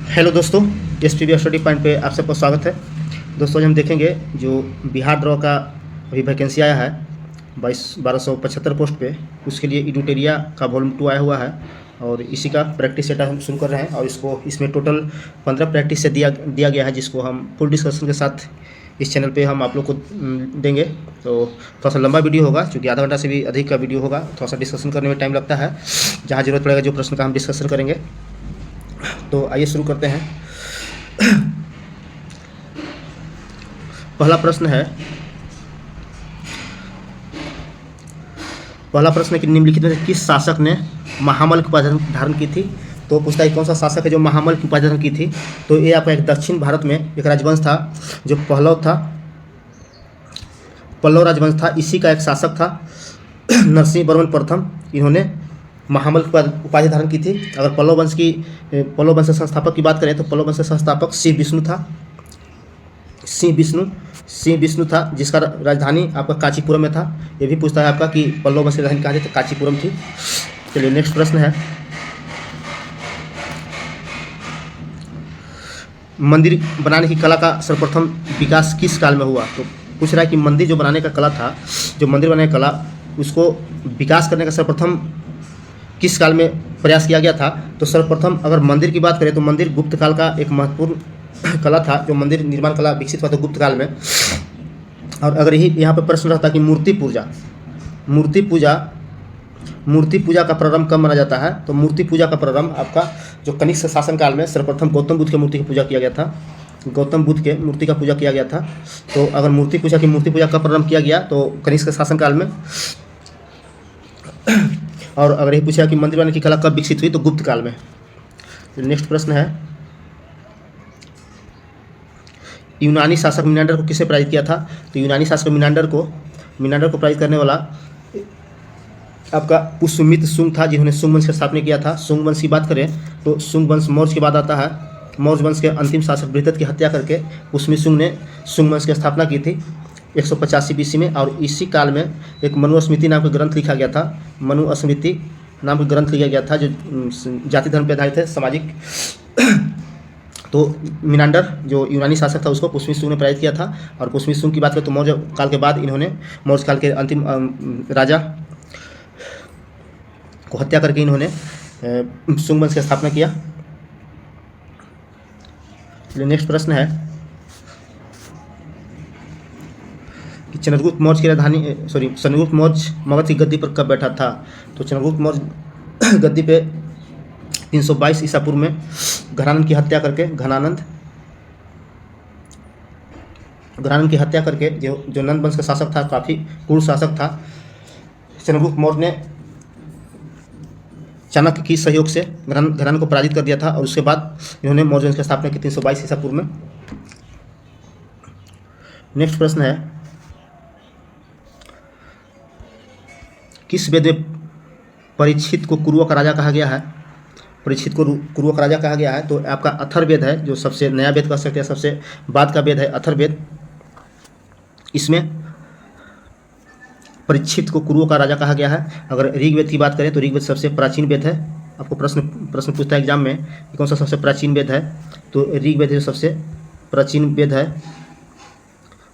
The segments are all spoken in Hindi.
हेलो दोस्तों, एस स्टडी पॉइंट पे आप सबका स्वागत है। दोस्तों, आज हम देखेंगे जो बिहार ड्रॉ का अभी वैकेंसी आया है 1275 पोस्ट पे, उसके लिए एडुटेरिया का वॉल्यूम 2 आया हुआ है और इसी का प्रैक्टिस सेट हम शुरू कर रहे हैं। और इसमें टोटल 15 प्रैक्टिस से दिया गया है, जिसको हम फुल डिस्कशन के साथ इस चैनल पे हम आप लोग को देंगे। तो थोड़ा सा लंबा वीडियो होगा, क्योंकि आधा घंटा से भी अधिक का वीडियो होगा। थोड़ा सा डिस्कशन करने में टाइम लगता है, जहाँ जरूरत पड़ेगा जो प्रश्न का हम डिस्कशन करेंगे। तो आइए शुरू करते हैं। पहला प्रश्न है कि निम्नलिखित में से किस शासक ने महामल की उपाधि धारण की थी। तो पूछता है कौन सा शासक है जो महामल की उपाधि धारण की थी। तो ये आपका एक दक्षिण भारत में एक राजवंश था जो पल्लव राजवंश था। इसी का एक शासक था नरसिंह वर्मन प्रथम। इन्होंने महामल की उपाधि धारण की थी। अगर पल्लव वंश के संस्थापक की बात करें तो पल्लव वंश के संस्थापक सिंह विष्णु था, जिसका राजधानी आपका कांचीपुरम में था। ये भी पूछता है आपका कि पल्लव वंश की राजधानी कहाँ थी, तो कांचीपुरम थी। चलिए नेक्स्ट प्रश्न है, मंदिर बनाने की कला का सर्वप्रथम विकास किस काल में हुआ। तो पूछ रहा है कि मंदिर जो बनाने का कला था, जो मंदिर बनाने का कला, उसको विकास करने का सर्वप्रथम किस काल में प्रयास किया गया था। तो सर्वप्रथम अगर मंदिर की बात करें तो मंदिर गुप्त काल का एक महत्वपूर्ण कला था। जो मंदिर निर्माण कला विकसित हुआ था गुप्त काल में। और अगर यही यहाँ पर प्रश्न रहता कि मूर्ति पूजा का प्रारंभ कब माना जाता है। तो मूर्ति पूजा का प्रारंभ आपका जो कनिष्क शासन काल में सर्वप्रथम गौतम बुद्ध के मूर्ति की पूजा किया गया था। गौतम बुद्ध के मूर्ति का पूजा किया गया था। तो अगर मूर्ति पूजा का प्रारंभ किया गया तो कनिष्क शासन काल में। और अगर ये पूछा कि मंदिर बनाने की कला कब विकसित हुई, तो गुप्त काल में। नेक्स्ट प्रश्न है, यूनानी शासक मिनांडर को किसने पराजित किया था। तो यूनानी शासक मिनांडर को पराजित करने वाला आपका पुष्यमित्र शुंग था, जिन्होंने शुंग वंश की स्थापना किया था। शुंग वंश की बात करें तो शुंग वंश मौर्य के बाद आता है। मौर्य वंश के अंतिम शासक बृहदत्त की हत्या करके पुष्यमित्र शुंग ने शुंग वंश की स्थापना की थी 185 BC में। और इसी काल में एक मनुस्मृति नाम का ग्रंथ लिखा गया था। मनुस्मृति नाम का ग्रंथ लिखा गया था जो जाति धर्म पर आधारित है, सामाजिक। तो मिनांडर जो यूनानी शासक था उसको पुष्यमित्र शुंग ने पराजित किया था। और पुष्यमित्र शुंग की बात करें तो मौर्य काल के बाद इन्होंने मौर्य काल के अंतिम राजा को हत्या करके इन्होंने शुंग वंश की स्थापना किया। नेक्स्ट प्रश्न है कि चंद्रगुप्त मौर्य मगध की गद्दी पर कब बैठा था। तो चंद्रगुप्त मौर्य गद्दी पे 322 ईसा पूर्व में घनानंद की हत्या करके जो नंद वंश का शासक था, काफ़ी क्रूर शासक था, चंद्रगुप्त मौर्य ने चाणक्य की सहयोग से घनानंद को पराजित कर दिया था। और उसके बाद इन्होंने मौर्य वंश की स्थापना की 322 ईसा पूर्व में। नेक्स्ट प्रश्न है, किस वेद में परीक्षित को कुरुओं का राजा कहा गया है। परीक्षित को कुरुओं का राजा कहा गया है। तो आपका अथर्ववेद है, जो सबसे नया वेद कह सकते हैं, सबसे बाद का वेद है अथर्ववेद। इसमें परीक्षित को कुरुओं का राजा कहा गया है। अगर ऋग्वेद की बात करें तो ऋग्वेद सबसे प्राचीन वेद है। आपको प्रश्न पूछता है एग्जाम में कि कौन सा सबसे प्राचीन वेद है। तो ऋग्वेद जो सबसे प्राचीन वेद है।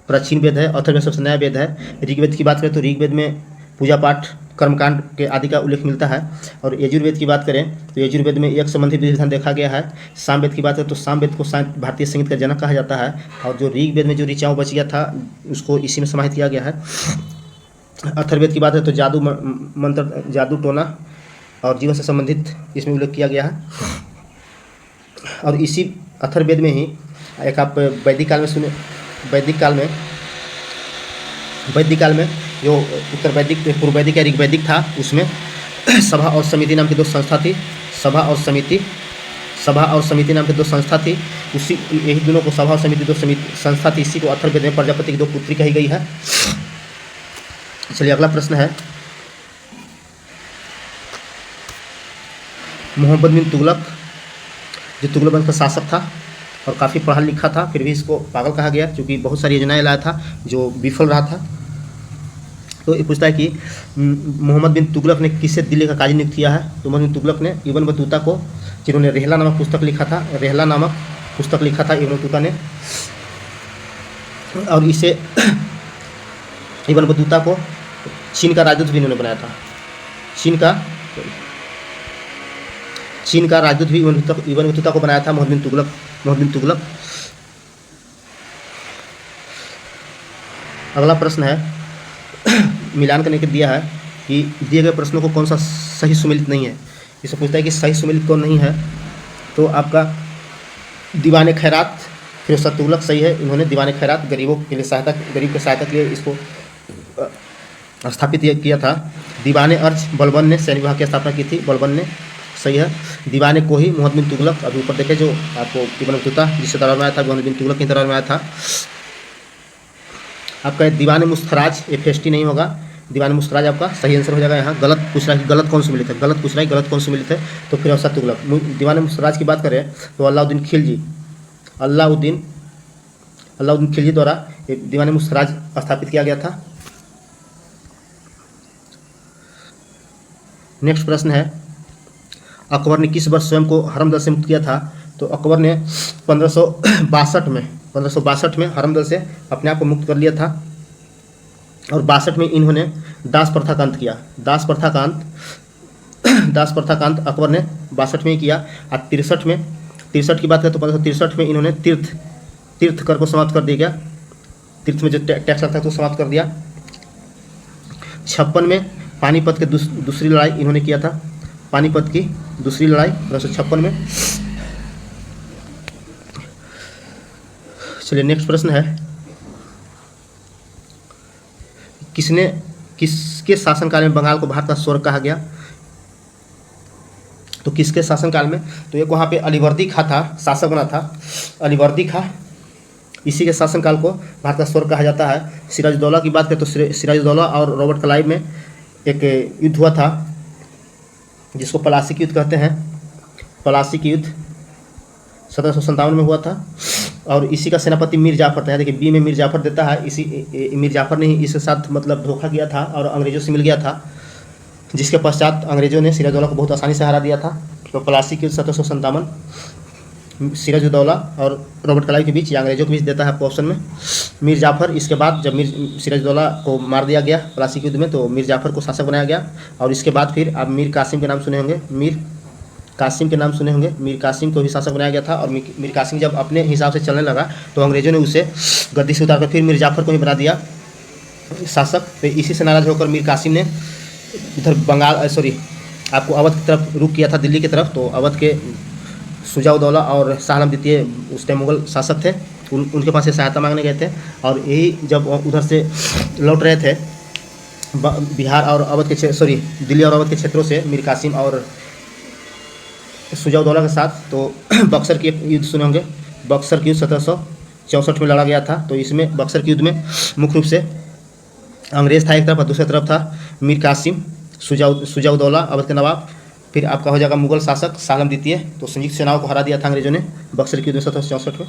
अथर्ववेद सबसे नया वेद है। ऋग्वेद की बात करें तो ऋग्वेद में पूजा पाठ कर्मकांड के आदि का उल्लेख मिलता है। और यजुर्वेद की बात करें तो यजुर्वेद में एक संबंधी विधि विधान देखा गया है। सामवेद की बात करें तो सामवेद को भारतीय संगीत का जनक कहा जाता है। और जो ऋग्वेद में जो ऋचाओं बच गया था उसको इसी में समाहित किया गया है। अथर्ववेद की बात है तो जादू मंत्र, जादू टोना और जीवन से संबंधित इसमें उल्लेख किया गया है। और इसी अथर्ववेद में ही एक आप वैदिक काल में जो उत्तर वैदिक, पूर्व वैदिक या ऋग्वैदिक था, उसमें सभा और समिति नाम की दो संस्था थी। सभा और समिति नाम की दो संस्था थी। यही दोनों को सभा और समिति संस्था थी। इसी को अथर्ववेद में प्रजापति की दो पुत्री कही गई है। चलिए अगला प्रश्न है, मोहम्मद बिन तुगलक जो तुगलक वंश का शासक था और काफ़ी पढ़ा लिखा था, फिर भी इसको पागल कहा गया क्योंकि बहुत सारी योजनाएं लाया था जो विफल रहा था। तो ये पूछता है कि मोहम्मद बिन तुगलक ने किसे दिल्ली का काजी नियुक्त किया है। तो मोहम्मद बिन तुगलक ने इब्न बतूता को जिन्होंने रेहला नामक पुस्तक लिखा था, रेहला नामक पुस्तक लिखा था इब्न बतूता ने। और इसे इब्न बतूता को चीन का राजदूत भी इन्होंने बनाया था। चीन का राजदूत भी इब्न बतूता को बनाया था मोहम्मद बिन तुगलक। अगला प्रश्न है मिलान करने के दिया है कि दिए गए प्रश्नों को कौन सा सही सुमेलित नहीं है। इसे पूछता है कि सही सुमेलित कौन नहीं है, तो आपका दीवान खैरात फिरोज तुगलक सही है। इन्होंने दीवान खैरात गरीब की सहायता के लिए इसको स्थापित किया था। दीवान अर्ज बलबन ने सैन्य विभाग की स्थापना की थी, बलबन ने सही है। दीवान कोही मोहम्मद बिन तुगलक, अभी ऊपर देखे जो आपको इब्न बतूता जिससे दरबार में आया था, मोहम्मद बिन तुगलक की दरबार में आया था। आपका दीवान मुस्तराज, ये फेस्टी नहीं होगा, दीवान मुस्तराज आपका सही आंसर हो जाएगा। यहाँ गलत पूछ रहा है कि गलत कौन सुमेलित है, गलत पूछ रहा है गलत कौन सुमेलित है, तो फिरोज तुगलक। दीवान मुस्तराज की बात करें तो अलाउद्दीन खिलजी द्वारा दीवान मुस्तराज स्थापित किया गया था। नेक्स्ट प्रश्न है अकबर ने किस वर्ष स्वयं को हरमदल से मुक्त किया था, तो अकबर ने 1562 में हरमदल से अपने आप को मुक्त कर लिया था। और 62 में इन्होंने दास प्रथा का अंत किया। दास प्रथा का अंत अकबर ने 62 में ही किया। और 63 की बात करें तो 1563 में इन्होंने तीर्थ कर को समाप्त कर दिया गया। तीर्थ में जो टैक्स लगता है तो समाप्त कर दिया। 56 में पानीपत की दूसरी लड़ाई इन्होंने किया था, पानीपत की दूसरी लड़ाई 1556 में। चलिए नेक्स्ट प्रश्न है किसके शासनकाल में बंगाल को भारत का स्वर्ग कहा गया, तो किसके शासनकाल में, तो एक वहाँ पे अलीवर्दी खां था, शासक बना था अलीवर्दी खां, इसी के शासनकाल को भारत का स्वर्ग कहा जाता है। सिराजुद्दौला की बात करें तो सिराजुद्दौला और रॉबर्ट क्लाइव में एक युद्ध हुआ था जिसको पलासी की युद्ध कहते हैं। पलासी की युद्ध 1757 में हुआ था। और इसी का सेनापति मीर जाफर था। देखिए बी में मीर जाफर देता है, इसी मीर जाफर ने ही इसके साथ मतलब धोखा किया था और अंग्रेज़ों से मिल गया था, जिसके पश्चात अंग्रेज़ों ने सिराजुद्दौला को बहुत आसानी से हरा दिया था। तो पलासी की 1757 सिराजुद्दौला और रॉबर्ट क्लाइव के बीच या अंग्रेज़ों के बीच देता है आपको ऑप्शन में मीर जाफर। इसके बाद जब सिराजुद्दौला को मार दिया गया पलासी के युद्ध में तो मीर जाफर को शासक बनाया गया। और इसके बाद फिर आप मीर कासिम के नाम सुने होंगे, मीर कासिम को भी शासक बनाया गया था। और मीर कासिम जब अपने हिसाब से चलने लगा तो अंग्रेज़ों ने उसे गद्दी से उतारकर फिर मीर जाफर को ही बना दिया शासक। तो इसी से नाराज़ होकर मीर कासिम ने इधर आपको अवध की तरफ रुख किया था, दिल्ली की तरफ। तो अवध के शुजाउद्दौला और शाह आलम द्वितीय उस टाइम मुगल शासक थे, उनके पास से सहायता मांगने गए थे। और यही जब उधर से लौट रहे थे बिहार और अवध के दिल्ली और अवध के क्षेत्रों से मीर कासिम और शुजाउद्दौला के साथ, तो बक्सर की युद्ध सुने होंगे। बक्सर की युद्ध 1764 में लड़ा गया था। तो इसमें बक्सर की युद्ध में मुख्य रूप से अंग्रेज़ था एक तरफ और दूसरी तरफ था मीर कासिम, शुजाउद्दौला अवध के नवाब, फिर आपका हो जाएगा मुगल शासक शाह आलम द्वितीय। तो संयुक्त सेनाओं को हरा दिया था अंग्रेज़ों ने बक्सर की युद्ध 1764 में।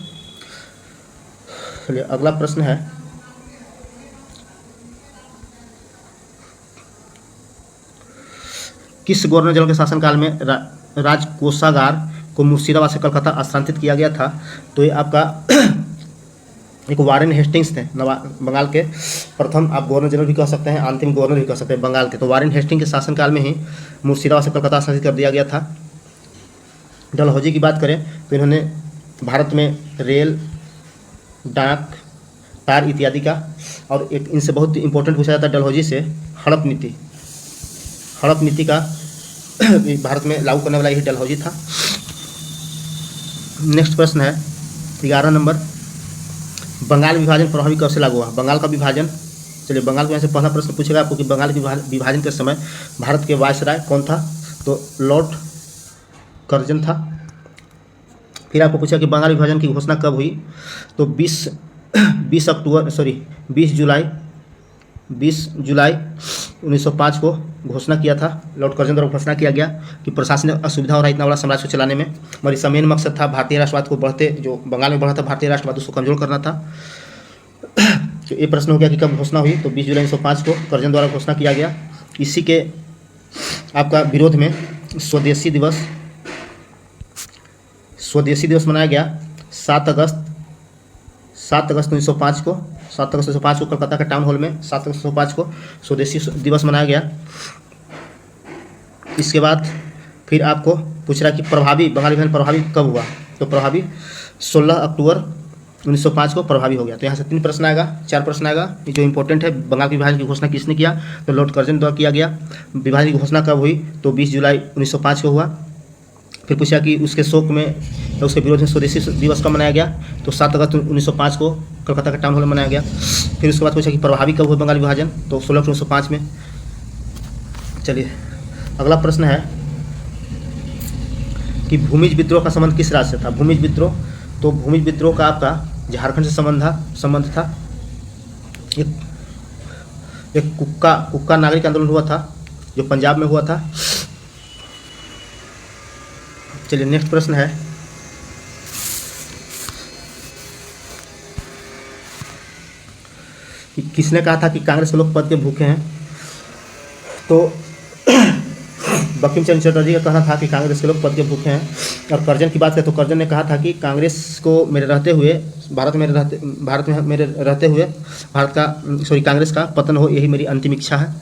चलिए अगला प्रश्न है किस गवर्नर जनरल के शासनकाल में राजकोषागार को मुर्शिदाबाद से कलकत्ता स्थानांतरित किया गया था, तो ये आपका एक वारेन हेस्टिंग्स थे, बंगाल के प्रथम आप गवर्नर जनरल भी कह सकते हैं, अंतिम गवर्नर भी कह सकते हैं बंगाल के। तो वारेन हेस्टिंग्स के शासनकाल में ही मुर्शिदाबाद से कलकत्ता स्थानांतरित कर दिया गया था। डलहौजी की बात करें तो इन्होंने भारत में रेल, डाक, तार इत्यादि का, और एक इनसे बहुत इंपॉर्टेंट पूछा जाता है डलहौजी से हड़प नीति का भारत में लागू करने वाला यही डलहौजी था। नेक्स्ट प्रश्न है 11 नंबर, बंगाल विभाजन प्रभावी कब से लागू हुआ, बंगाल का विभाजन। चलिए बंगाल के यहाँ से पहला प्रश्न पूछेगा आपको कि बंगाल के विभाजन के समय भारत के वायसराय कौन था, तो लॉर्ड कर्जन था। फिर आपको पूछा कि बंगाल विभाजन की घोषणा कब हुई, तो 20 जुलाई 1905 को घोषणा किया था, लॉर्ड कर्जन द्वारा घोषणा किया गया कि प्रशासनिक असुविधा हो रहा है इतना बड़ा साम्राज्य को चलाने में, और इसका मेन मकसद था भारतीय राष्ट्रवाद को जो बंगाल में बढ़ा था भारतीय राष्ट्रवाद उसको कमजोर करना था। तो ये प्रश्न हो गया कि कब घोषणा हुई, तो 20 जुलाई 1905 को कर्जन द्वारा घोषणा किया गया। इसी के आपका विरोध में स्वदेशी दिवस स्वदेशी दिवस मनाया गया 7 अगस्त 1905 को। 7 अगस्त 1905 को कलकत्ता के टाउन हॉल में 7 अगस्त 1905 को स्वदेशी दिवस मनाया गया। इसके बाद फिर आपको पूछ रहा है कि प्रभावी बंगाल विभाजन प्रभावी कब हुआ, तो प्रभावी 16 अक्टूबर 1905 को प्रभावी हो गया। तो यहाँ से 3 प्रश्न आएगा, 4 प्रश्न आएगा। ये जो इंपॉर्टेंट है, बंगाल के विभाजन की घोषणा किसने किया, तो लॉर्ड कर्जन द्वारा किया गया। विभाजन की घोषणा कब हुई, तो 20 जुलाई 1905 को हुआ। फिर पूछा कि उसके शोक में या उसके विरोध में स्वदेशी दिवस कब मनाया गया, तो 7 अगस्त 1905 को कलकत्ता के टाउन हॉल में मनाया गया। फिर उसके बाद पूछा कि प्रभावी कब हुआ बंगाल विभाजन, तो 16 अक्टूबर 1905 में। चलिए अगला प्रश्न है कि भूमिज विद्रोह का संबंध किस राज्य से था। भूमिज विद्रोह, तो भूमिज विद्रोह का आपका झारखंड से संबंध था। एक कुक्का नागरिक आंदोलन हुआ था जो पंजाब में हुआ था। चलिए नेक्स्ट प्रश्न है कि किसने कहा था कि कांग्रेस के लोग पद के भूखे हैं, तो बंकिम चंद्र चटर्जी का कहना था कि कांग्रेस के लोग पद के भूखे हैं। और कर्जन की बात करें तो कर्जन ने कहा था कि कांग्रेस को मेरे रहते हुए कांग्रेस का पतन हो, यही मेरी अंतिम इच्छा है।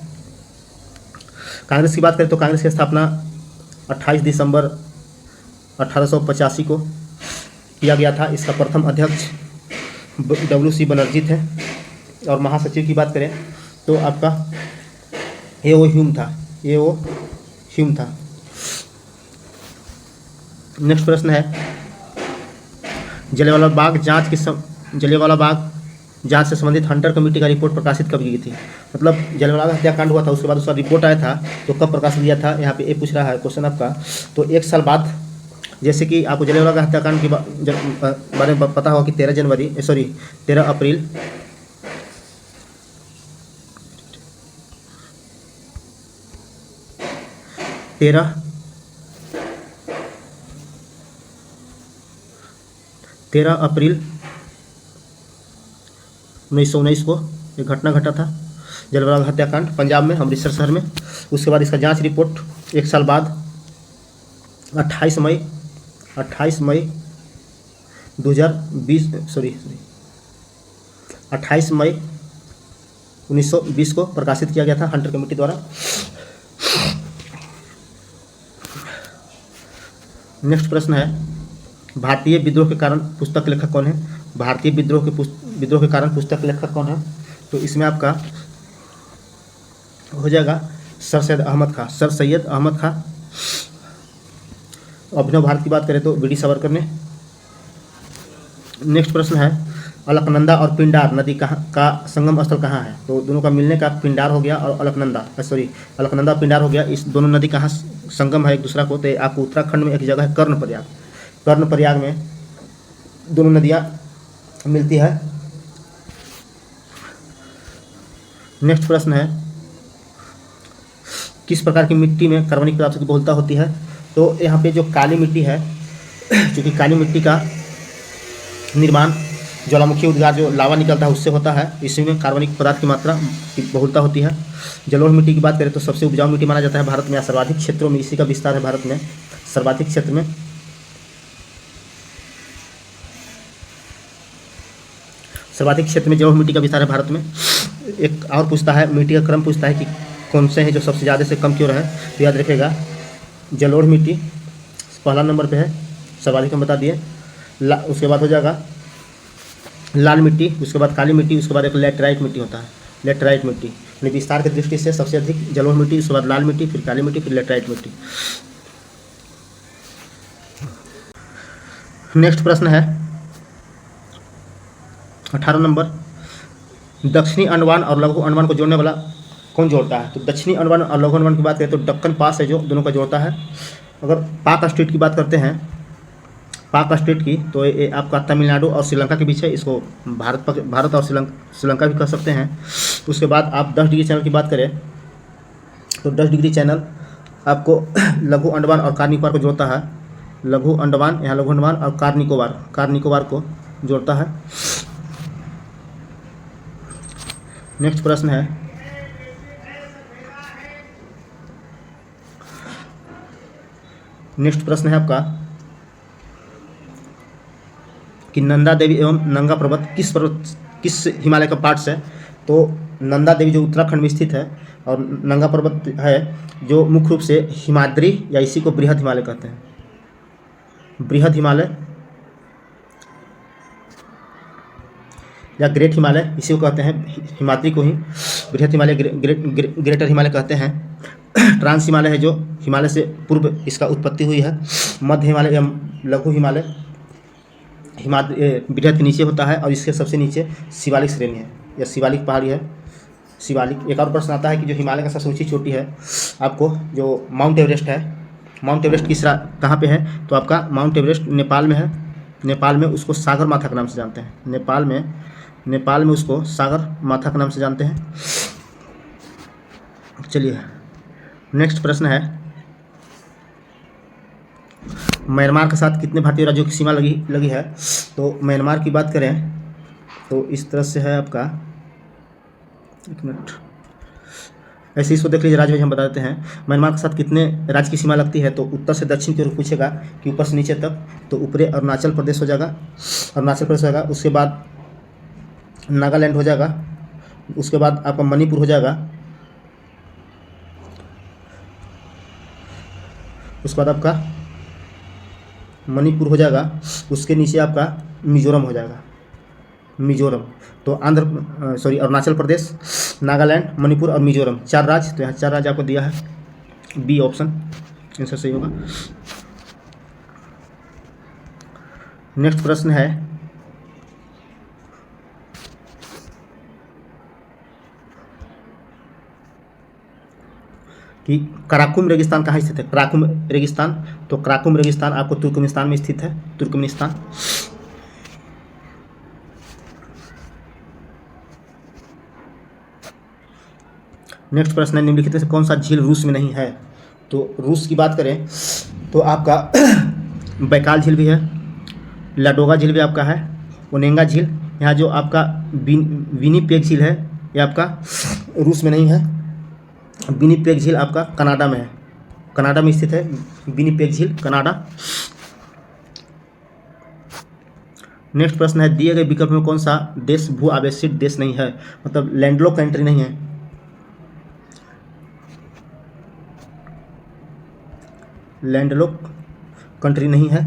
कांग्रेस की बात करें तो कांग्रेस की स्थापना 28 दिसंबर 1885 को किया गया था। इसका प्रथम अध्यक्ष WC बनर्जी थे। और महासचिव की बात करें तो आपका A.O. ह्यूम था। नेक्स्ट प्रश्न है जलियांवाला बाग जांच से संबंधित हंटर कमेटी का रिपोर्ट प्रकाशित कब की थी। मतलब जलियांवाला हत्याकांड हुआ था, उसके बाद उसका रिपोर्ट आया था, तो कब प्रकाशित किया था। यहाँ पे ये पूछ रहा है क्वेश्चन आपका, तो 1 साल बाद। जैसे कि आपको जलियांवाला हत्याकांड के बारे में पता होगा कि 13 अप्रैल 13 अप्रैल 1919 को एक घटना घटा था, जलियांवाला हत्याकांड पंजाब में, अमृतसर शहर में। उसके बाद इसका जांच रिपोर्ट 1 साल बाद 28 मई 1920 को प्रकाशित किया गया था हंटर कमेटी द्वारा। नेक्स्ट प्रश्न है भारतीय विद्रोह के कारण पुस्तक लेखक कौन है। भारतीय विद्रोह के कारण पुस्तक लेखक कौन है, तो इसमें आपका हो जाएगा सर सैयद अहमद खां। अभिनव भारत की बात करें तो वीडी सावरकर ने। नेक्स्ट प्रश्न है अलकनंदा और पिंडार नदी का संगम स्थल कहाँ है, तो दोनों का मिलने का पिंडार हो गया और अलकनंदा पिंडार हो गया। इस दोनों नदी कहाँ संगम है एक दूसरा को, तो आपको उत्तराखंड में एक जगह है कर्णप्रयाग में दोनों नदियाँ मिलती है। नेक्स्ट प्रश्न है किस प्रकार की मिट्टी में कार्बनिक पदार्थों की बहुलता होती है, तो यहाँ पे जो काली मिट्टी है, क्योंकि काली मिट्टी का निर्माण ज्वालामुखी उद्गार जो लावा निकलता है उससे होता है, इसी में कार्बनिक पदार्थ की मात्रा की बहुलता होती है। जलोढ़ मिट्टी की बात करें तो सबसे उपजाऊ मिट्टी माना जाता है भारत में, सर्वाधिक क्षेत्रों में इसी का विस्तार है भारत में, सर्वाधिक क्षेत्र में। सर्वाधिक क्षेत्र में जलोढ़ मिट्टी का विस्तार है भारत में। एक और पूछता है, मिट्टी का क्रम पूछता है कि कौन से हैं जो सबसे ज़्यादा से कम क्यों रहे, तो याद रखिएगा जलोढ़ मिट्टी पहला नंबर पे है, सर्वाधिक हम बता दिए। उसके बाद हो जाएगा लाल मिट्टी, उसके बाद काली मिट्टी, उसके बाद एक लेटराइट मिट्टी होता है, लेटराइट मिट्टी यानी विस्तार की दृष्टि से सबसे अधिक जलोढ़ मिट्टी, उसके बाद लाल मिट्टी, फिर काली मिट्टी, फिर लेटराइट मिट्टी। नेक्स्ट प्रश्न है 18 नंबर, दक्षिणी अंडमान और लघु अंडमान को जोड़ने वाला कौन जोड़ता है, तो दक्षिणी अंडमान और लघु अंडमान की बात करें तो दक्कन पास है जो दोनों का जोड़ता है। अगर पाक स्ट्रेट की बात करते हैं, पाक स्ट्रेट की, तो ये आपका तमिलनाडु और श्रीलंका के बीच है, इसको भारत और श्रीलंका भी कह सकते हैं। उसके बाद आप 10 डिग्री चैनल की बात करें तो 10 डिग्री चैनल आपको लघु अंडमान और कार निकोबार को जोड़ता है, लघु अंडमान और कार निकोबार को जोड़ता है। नेक्स्ट प्रश्न है आपका कि नंदा देवी एवं नंगा पर्वत किस हिमालय का पार्ट्स है। तो नंदा देवी जो उत्तराखंड में स्थित है और नंगा पर्वत है जो मुख्य रूप से हिमाद्री या इसी को बृहद हिमालय कहते हैं। बृहद हिमालय या ग्रेट हिमालय इसी को कहते हैं, हिमाद्री को ही बृहद हिमालय ग्रेटर हिमालय कहते हैं। ट्रांस हिमालय है जो हिमालय से पूर्व इसका उत्पत्ति हुई है। मध्य हिमालय या लघु हिमालय बृहद के नीचे होता है और इसके सबसे नीचे शिवालिक श्रेणी है या शिवालिक पहाड़ी है। शिवालिक। एक और प्रश्न आता है कि जो हिमालय का सबसे ऊंची चोटी है आपको जो माउंट एवरेस्ट है, माउंट एवरेस्ट कहाँ पे है, तो आपका माउंट एवरेस्ट नेपाल में है। नेपाल में उसको सागर माथा के नाम से जानते हैं। नेपाल में उसको सागर माथा के नाम से जानते हैं। चलिए नेक्स्ट प्रश्न है, म्यांमार के साथ कितने भारतीय राज्यों की सीमा लगी है। तो म्यांमार की बात करें तो इस तरह से है आपका, एक मिनट ऐसे इसको देख लीजिए, राज्य हम बता देते हैं। म्यांमार के साथ कितने राज्य की सीमा लगती है, तो उत्तर से दक्षिण की ओर पूछेगा कि ऊपर से नीचे तक, तो ऊपरी अरुणाचल प्रदेश हो जाएगा, उसके बाद नागालैंड हो जाएगा, उसके बाद आपका मणिपुर हो जाएगा, उसके बाद आपका मणिपुर हो जाएगा, उसके नीचे आपका मिजोरम हो जाएगा। मिजोरम तो अरुणाचल प्रदेश, नागालैंड, मणिपुर और मिजोरम, 4 राज्य। तो यहाँ 4 राज्य आपको दिया है, बी ऑप्शन आंसर सही होगा। नेक्स्ट प्रश्न है कि कराकुम रेगिस्तान कहाँ स्थित है। कराकुम रेगिस्तान, तो कराकुम रेगिस्तान आपको तुर्कमेनिस्तान में स्थित है। तुर्कमेनिस्तान। नेक्स्ट प्रश्न है, निम्नलिखित में से कौन सा झील रूस में नहीं है। तो रूस की बात करें तो आपका बैकाल झील भी है, लाडोगा झील भी आपका है, ओनेगा झील, यहाँ जो आपका विनिपेग झील है ये आपका रूस में नहीं है। विनिपेग झील आपका कनाडा में है, कनाडा में स्थित है विनिपेग झील, कनाडा। नेक्स्ट प्रश्न है, दिए गए विकल्प में कौन सा देश भू आवेशित देश नहीं है, मतलब लैंडलॉक कंट्री नहीं है। लैंडलॉक कंट्री नहीं है,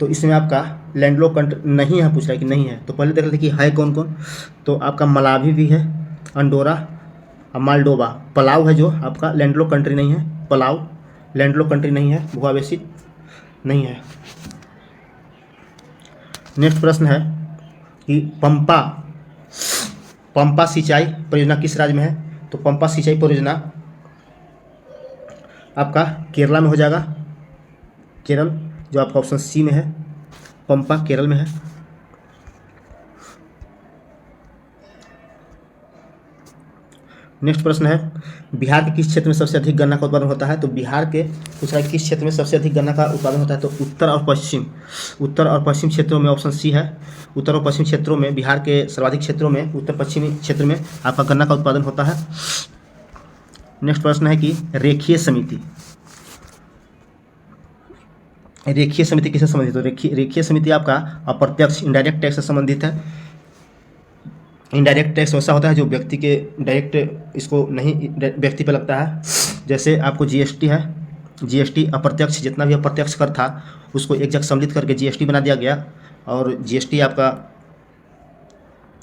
तो इसमें आपका लैंडलॉक कंट्री नहीं है, पूछ रहा है कि नहीं है। तो पहले देख लेते कि है कौन कौन। तो आपका मलावी भी है, अंडोरा, मालडोवा। पलाव है जो आपका लैंडलॉक कंट्री नहीं है, पलाव लैंडलॉक कंट्री नहीं है, भू आवेशित नहीं है। नेक्स्ट प्रश्न है कि पंपा सिंचाई परियोजना किस राज्य में है। तो पंपा सिंचाई परियोजना आपका केरला में हो जाएगा, केरल, जो आपका ऑप्शन सी में है, पंपा केरल में है। नेक्स्ट प्रश्न है, बिहार के किस क्षेत्र में सबसे अधिक गन्ना का उत्पादन होता है। तो बिहार के पूछ रहा है किस क्षेत्र में सबसे अधिक गन्ना का उत्पादन होता है। तो उत्तर और पश्चिम क्षेत्रों में, ऑप्शन सी है। उत्तर और पश्चिम क्षेत्रों में, बिहार के सर्वाधिक क्षेत्रों में, उत्तर पश्चिमी क्षेत्र में आपका गन्ना का उत्पादन होता है। नेक्स्ट प्रश्न है कि रेखीय समिति किससे संबंधित है। तो रेखीय समिति आपका अप्रत्यक्ष इंडायरेक्ट टैक्स से संबंधित है। इंडायरेक्ट टैक्स वैसा होता है जो व्यक्ति के डायरेक्ट इसको नहीं व्यक्ति पे लगता है। जैसे आपको जीएसटी है, जीएसटी अप्रत्यक्ष, जितना भी अप्रत्यक्ष कर था उसको एक जगह सम्मिलित करके जीएसटी बना दिया गया। और जीएसटी आपका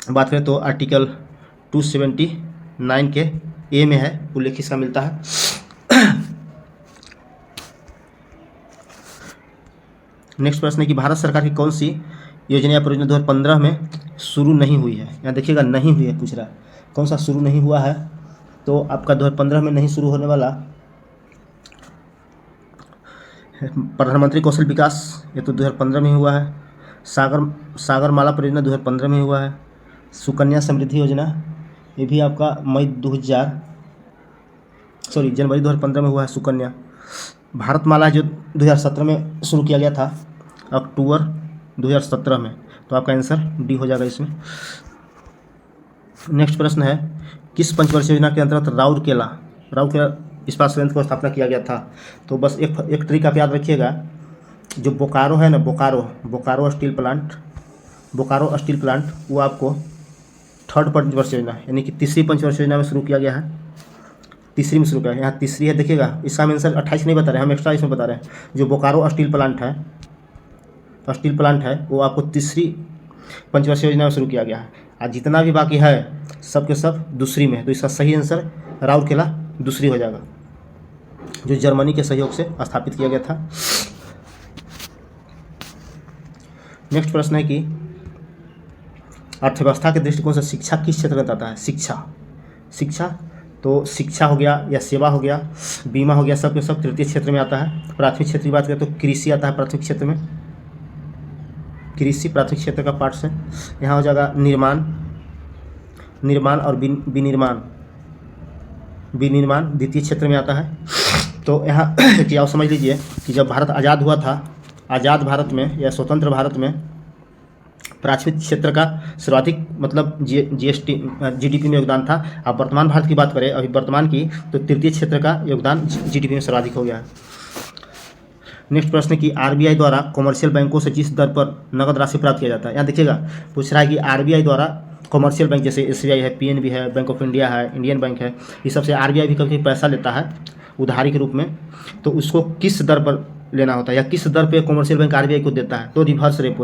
बात करें तो आर्टिकल 279 के ए में है, उल्लेख इसका मिलता है। नेक्स्ट प्रश्न है कि भारत सरकार की कौन सी योजना या परियोजना 2015 में शुरू नहीं हुई है। यहाँ देखिएगा नहीं हुई है, पूछ रहा है कौन सा शुरू नहीं हुआ है। तो आपका 2015 में नहीं शुरू होने वाला प्रधानमंत्री कौशल विकास, ये तो 2015 में हुआ है। सागरमाला परियोजना 2015 में हुआ है। सुकन्या समृद्धि योजना ये भी आपका जनवरी 2015 में हुआ है सुकन्या। भारतमाला जो 2017 में शुरू किया गया था, अक्टूबर 2017 में। तो आपका आंसर डी हो जाएगा इसमें। नेक्स्ट प्रश्न है, किस पंचवर्षीय योजना के अंतर्गत राउरकेला इस्पात संयंत्र को स्थापना किया गया था। तो बस एक ट्रिक आप याद रखिएगा, जो बोकारो है ना, Bokaro steel plant, Bokaro steel plant वो आपको थर्ड पंचवर्ष योजना यानी कि तीसरी पंचवर्ष योजना में शुरू किया गया है, तीसरी में शुरू किया है। यहाँ तीसरी है, देखिएगा इसका आंसर 28 नहीं बता रहे हैं, हम एक्स्ट्रा इसमें बता रहे हैं। जो बोकारो स्टील प्लांट है वो आपको तीसरी पंचवर्षीय योजना में शुरू किया गया है, और जितना भी बाकी है सब के सब दूसरी में है। तो इसका सही आंसर राउरकेला दूसरी हो जाएगा, जो जर्मनी के सहयोग से स्थापित किया गया था। नेक्स्ट प्रश्न है कि अर्थव्यवस्था के दृष्टिकोण से शिक्षा किस क्षेत्र में आता है? शिक्षा तो शिक्षा हो गया या सेवा हो गया, बीमा हो गया, सब के सब तृतीय क्षेत्र में आता है। प्राथमिक क्षेत्र की बात करें तो कृषि आता है प्राथमिक क्षेत्र में, कृषि प्राथमिक क्षेत्र का पार्ट से। यहाँ हो जाएगा निर्माण और विनिर्माण द्वितीय क्षेत्र में आता है। तो यहाँ कि आप समझ लीजिए कि जब भारत आज़ाद हुआ था, आज़ाद भारत में या स्वतंत्र भारत में प्राथमिक क्षेत्र का सर्वाधिक मतलब जीडीपी में योगदान था। अब वर्तमान भारत की बात करें अभी वर्तमान की, तो तृतीय क्षेत्र का योगदान जीडीपी में सर्वाधिक हो गया है। नेक्स्ट प्रश्न की आरबीआई द्वारा कमर्शियल बैंकों से जिस दर पर नगद राशि प्राप्त किया जाता है, यहाँ देखिएगा पूछ रहा है कि आरबीआई द्वारा कमर्शियल बैंक जैसे एसबीआई है, पीएनबी है, बैंक ऑफ इंडिया है, इंडियन बैंक है, ये सबसे आरबीआई भी कभी पैसा लेता है उधारी के रूप में, तो उसको किस दर पर लेना होता है या किस दर पे कमर्शियल बैंक आरबीआई को देता है? तो रिवर्स रेपो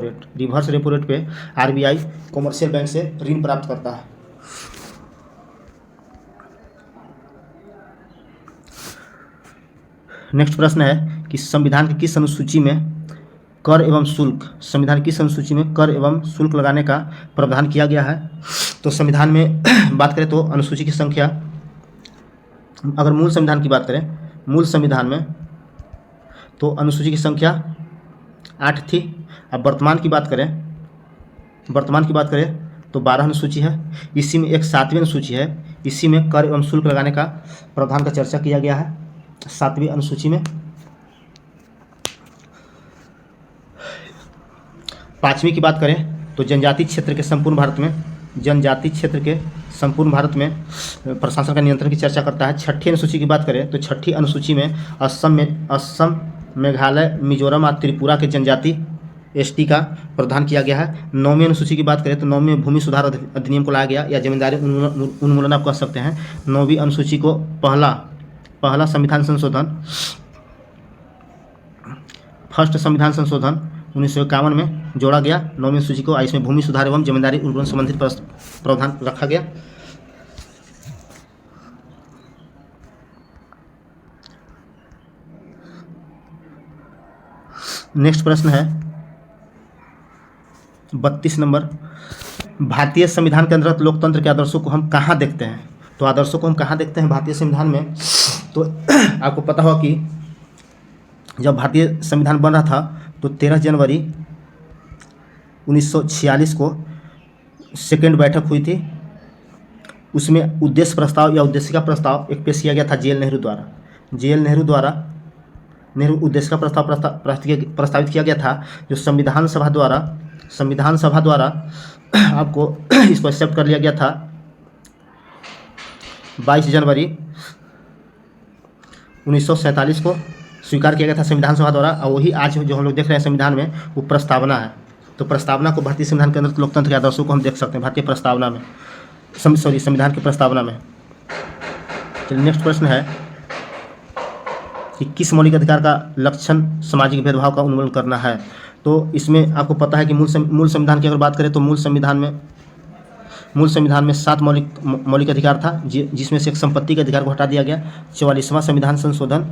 रेट पे आरबीआई कमर्शियल बैंक से ऋण प्राप्त करता है। नेक्स्ट प्रश्न है कि संविधान की किस अनुसूची में कर एवं शुल्क लगाने का प्रावधान किया गया है? तो संविधान में बात करें तो अनुसूची की संख्या, अगर मूल संविधान की बात करें, मूल संविधान में तो अनुसूची की संख्या 8 थी। अब वर्तमान की बात करें तो 12 अनुसूची है। इसी में एक 7वीं अनुसूची है, इसी में कर एवं शुल्क लगाने का प्रावधान का चर्चा किया गया है 7वीं अनुसूची में। 5वीं की बात करें तो जनजातीय क्षेत्र के संपूर्ण भारत में प्रशासन का नियंत्रण की चर्चा करता है। 6ठी अनुसूची की बात करें तो 6ठी अनुसूची में असम, मेघालय, मिजोरम और त्रिपुरा के जनजाति एसटी का प्रावधान किया गया है। 9वीं अनुसूची की बात करें तो 9वीं में भूमि सुधार अधिनियम को लाया गया या जमींदारी उन्मूलन आप कह सकते हैं। 9वीं अनुसूची को पहला संविधान संशोधन, फर्स्ट संविधान संशोधन 1951 में जोड़ा गया 9वीं अनुसूची को। इसमें भूमि सुधार एवं जमींदारी उन्मूलन संबंधित प्रावधान रखा गया। नेक्स्ट प्रश्न है 32 नंबर, भारतीय संविधान के अंतर्गत लोकतंत्र के आदर्शों को हम कहाँ देखते हैं? तो आदर्शों को हम कहाँ देखते हैं भारतीय संविधान में? तो आपको पता होगा कि जब भारतीय संविधान बन रहा था तो 13 जनवरी 1946 को सेकेंड बैठक हुई थी। उसमें उद्देश्य प्रस्ताव या उद्देशिका प्रस्ताव एक पेश किया गया था जेएल नेहरू उद्देशिका प्रस्ताव प्रस्तावित किया गया था, जो संविधान सभा द्वारा आपको इसको एक्सेप्ट कर लिया गया था 22 जनवरी 1947 को स्वीकार किया गया था संविधान सभा द्वारा। और वही आज जो हम लोग देख रहे हैं संविधान में वो प्रस्तावना है। तो प्रस्तावना को भारतीय संविधान के अंदर लोकतंत्र के आदर्शों को हम देख सकते हैं भारतीय प्रस्तावना में, संविधान की प्रस्तावना में। चलिए नेक्स्ट प्रश्न है कि किस मौलिक अधिकार का लक्षण सामाजिक भेदभाव का उन्मूलन करना है? तो इसमें आपको पता है कि मूल संविधान की अगर बात करें तो मूल संविधान में 7 मौलिक अधिकार था, जिसमें से एक संपत्ति के अधिकार को हटा दिया गया। 44वां संविधान संशोधन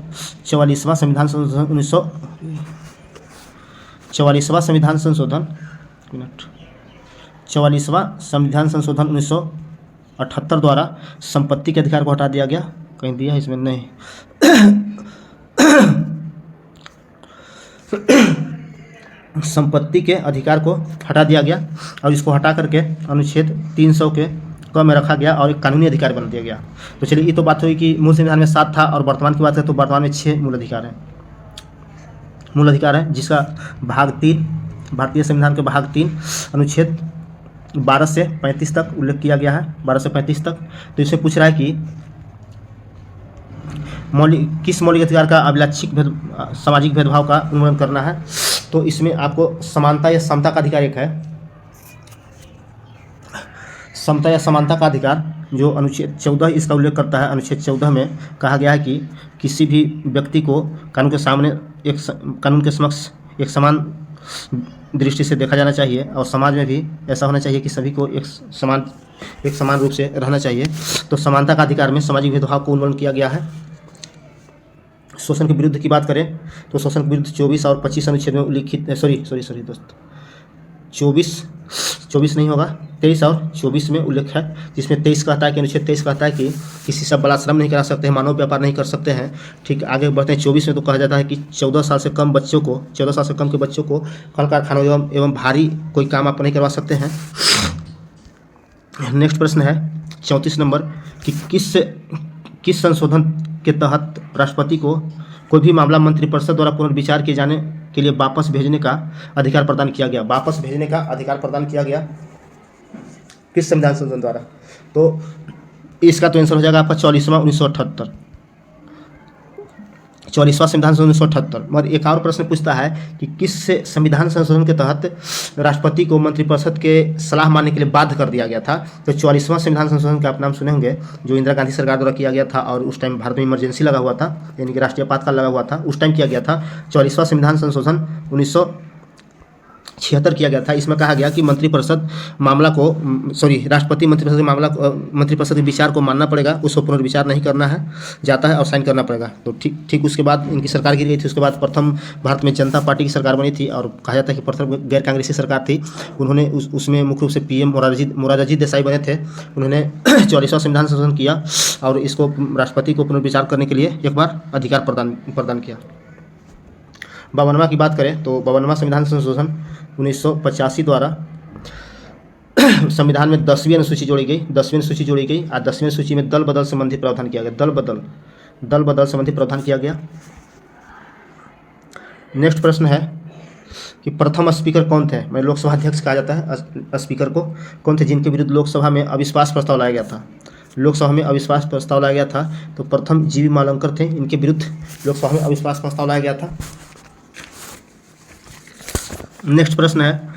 1978 द्वारा संपत्ति के अधिकार को हटा दिया गया। कहीं दिया है इसमें नहीं संपत्ति के अधिकार को हटा दिया गया और इसको हटा करके अनुच्छेद 300 के क में रखा गया और एक कानूनी अधिकार बना दिया गया। तो चलिए ये तो बात हुई कि मूल संविधान में 7 था और वर्तमान की बात करें तो वर्तमान में 6 मूल अधिकार है, जिसका भाग 3 भारतीय संविधान के भाग 3 अनुच्छेद 12 से 35 तक उल्लेख किया गया है, 12 से 35 तक। तो इससे पूछ रहा है कि किस मौलिक अधिकार का अभिलाक्षिक सामाजिक भेदभाव का उन्मूलन करना है? तो इसमें आपको समानता या समता का अधिकार एक है, समता या समानता का अधिकार जो अनुच्छेद 14 इसका उल्लेख करता है। अनुच्छेद 14 में कहा गया है कि किसी भी व्यक्ति को कानून के सामने कानून के समक्ष एक समान दृष्टि से देखा जाना चाहिए और समाज में भी ऐसा होना चाहिए कि सभी को एक समान रूप से रहना चाहिए। तो समानता का अधिकार में सामाजिक भेदभाव को उन्मूलन किया गया है। शोषण के विरुद्ध की बात करें तो शोषण के विरुद्ध 24 और 25 अनुच्छेद में उल्लिखित सॉरी दोस्त 24 नहीं होगा, 23 और 24 में उल्लेख है, जिसमें 23 कहता है कि अनुच्छेद 23 कहता है कि किसी से बलात्कार नहीं करा सकते हैं, मानव व्यापार नहीं कर सकते हैं। ठीक आगे बढ़ते हैं 24 में तो कहा जाता है कि 14 साल से कम के बच्चों को कल कारखानों एवं भारी कोई काम आप नहीं करवा सकते हैं। नेक्स्ट प्रश्न है 34 नंबर कि किस संशोधन के तहत राष्ट्रपति को कोई भी मामला मंत्रिपरिषद द्वारा पुनर्विचार किए जाने के लिए वापस भेजने का अधिकार प्रदान किया गया। वापस भेजने का अधिकार प्रदान किया गया किस संविधान संशोधन द्वारा? तो इसका तो आंसर हो जाएगा आपका 44वां 1978 44वां संविधान संशोधन 1978। मगर एक और प्रश्न पूछता है कि किस संविधान संशोधन के तहत राष्ट्रपति को मंत्रिपरिषद के सलाह मानने के लिए बाध्य कर दिया गया था? तो 44वां संविधान संशोधन का आप नाम सुने होंगे, जो इंदिरा गांधी सरकार द्वारा किया गया था और उस टाइम भारत में इमरजेंसी लगा हुआ था, यानी कि राष्ट्रीय आपातकाल लगा हुआ था, उस टाइम किया गया था। 44वां संविधान संशोधन 1976 किया गया था। इसमें कहा गया कि मंत्रिपरिषद मामला को राष्ट्रपति मंत्रिपरिषद के विचार को मानना पड़ेगा, उसको पुनर्विचार नहीं करना है जाता है और साइन करना पड़ेगा। तो ठीक उसके बाद इनकी सरकार गिर गई थी। उसके बाद प्रथम भारत में जनता पार्टी की सरकार बनी थी और कहा जाता है कि प्रथम गैर कांग्रेसी सरकार थी। उन्होंने उसमें मुख्य रूप से PM मोरारजी देसाई बने थे। उन्होंने 44वां संविधान संशोधन किया और इसको राष्ट्रपति को पुनर्विचार करने के लिए एक बार अधिकार प्रदान किया। 52वां की बात करें तो 52वां संविधान संशोधन 1985 द्वारा संविधान में 10वीं अनुसूची जोड़ी गई और 10वीं अनुसूची में दल बदल संबंधी प्रावधान किया गया। दल बदल संबंधी प्रावधान किया गया। नेक्स्ट प्रश्न है कि प्रथम स्पीकर कौन थे? मैं लोकसभा अध्यक्ष कहा जाता है स्पीकर को। कौन थे जिनके विरुद्ध लोकसभा में अविश्वास प्रस्ताव लाया गया था? लोकसभा में अविश्वास प्रस्ताव लाया गया था तो प्रथम GV मालंकर थे। इनके विरुद्ध लोकसभा में अविश्वास प्रस्ताव लाया गया था। नेक्स्ट प्रश्न है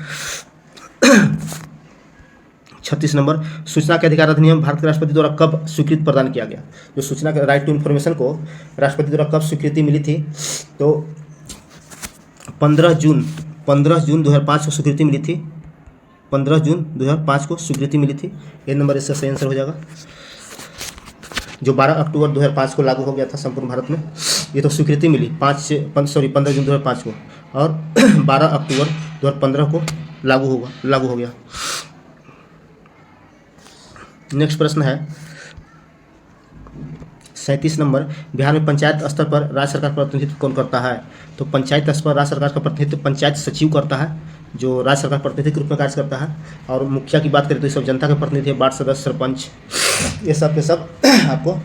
36 नंबर, सूचना के अधिकार अधिनियम भारत के राष्ट्रपति द्वारा कब स्वीकृति प्रदान किया गया? जो सूचना के राइट टू इन्फॉर्मेशन को राष्ट्रपति द्वारा कब स्वीकृति मिली थी? तो 15 जून 2005 को स्वीकृति मिली थी। 15 जून 2005 को स्वीकृति मिली थी। ये नंबर इसका सही आंसर हो जाएगा। जो 12 अक्टूबर 2005 को लागू हो गया था संपूर्ण भारत में, ये तो स्वीकृति मिली 15 जून 2005 को और 12 अक्टूबर 2015 को लागू हो गया। नेक्स्ट प्रश्न है 37 नंबर, बिहार में पंचायत स्तर पर राज्य सरकार का प्रतिनिधित्व कौन करता है? तो पंचायत स्तर पर राज्य सरकार का प्रतिनिधित्व पंचायत सचिव करता है, जो राज्य सरकार प्रतिनिधि के रूप में कार्य करता है। और मुखिया की बात करें तो ये सब जनता के प्रतिनिधि है, वार्ड सदस्य, सरपंच, ये सब के सब आपको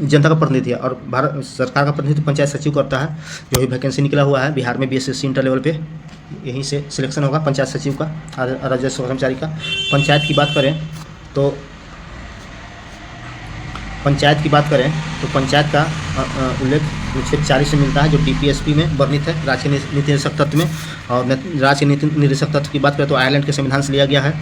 जनता का प्रतिनिधि है। और भारत सरकार का प्रतिनिधित्व पंचायत सचिव करता है। जो भी वैकेंसी निकला हुआ है बिहार में BSc इंटर लेवल पे, यहीं से सिलेक्शन होगा पंचायत सचिव का, राजस्व कर्मचारी का। पंचायत की बात करें तो पंचायत का उल्लेख अनुच्छेद 40 में मिलता है, जो DPSP में वर्णित है, राज्य नीति निर्देशक तत्व में। और राज्य नीति निर्देशक तत्व की बात करें तो आयरलैंड के संविधान से लिया गया है।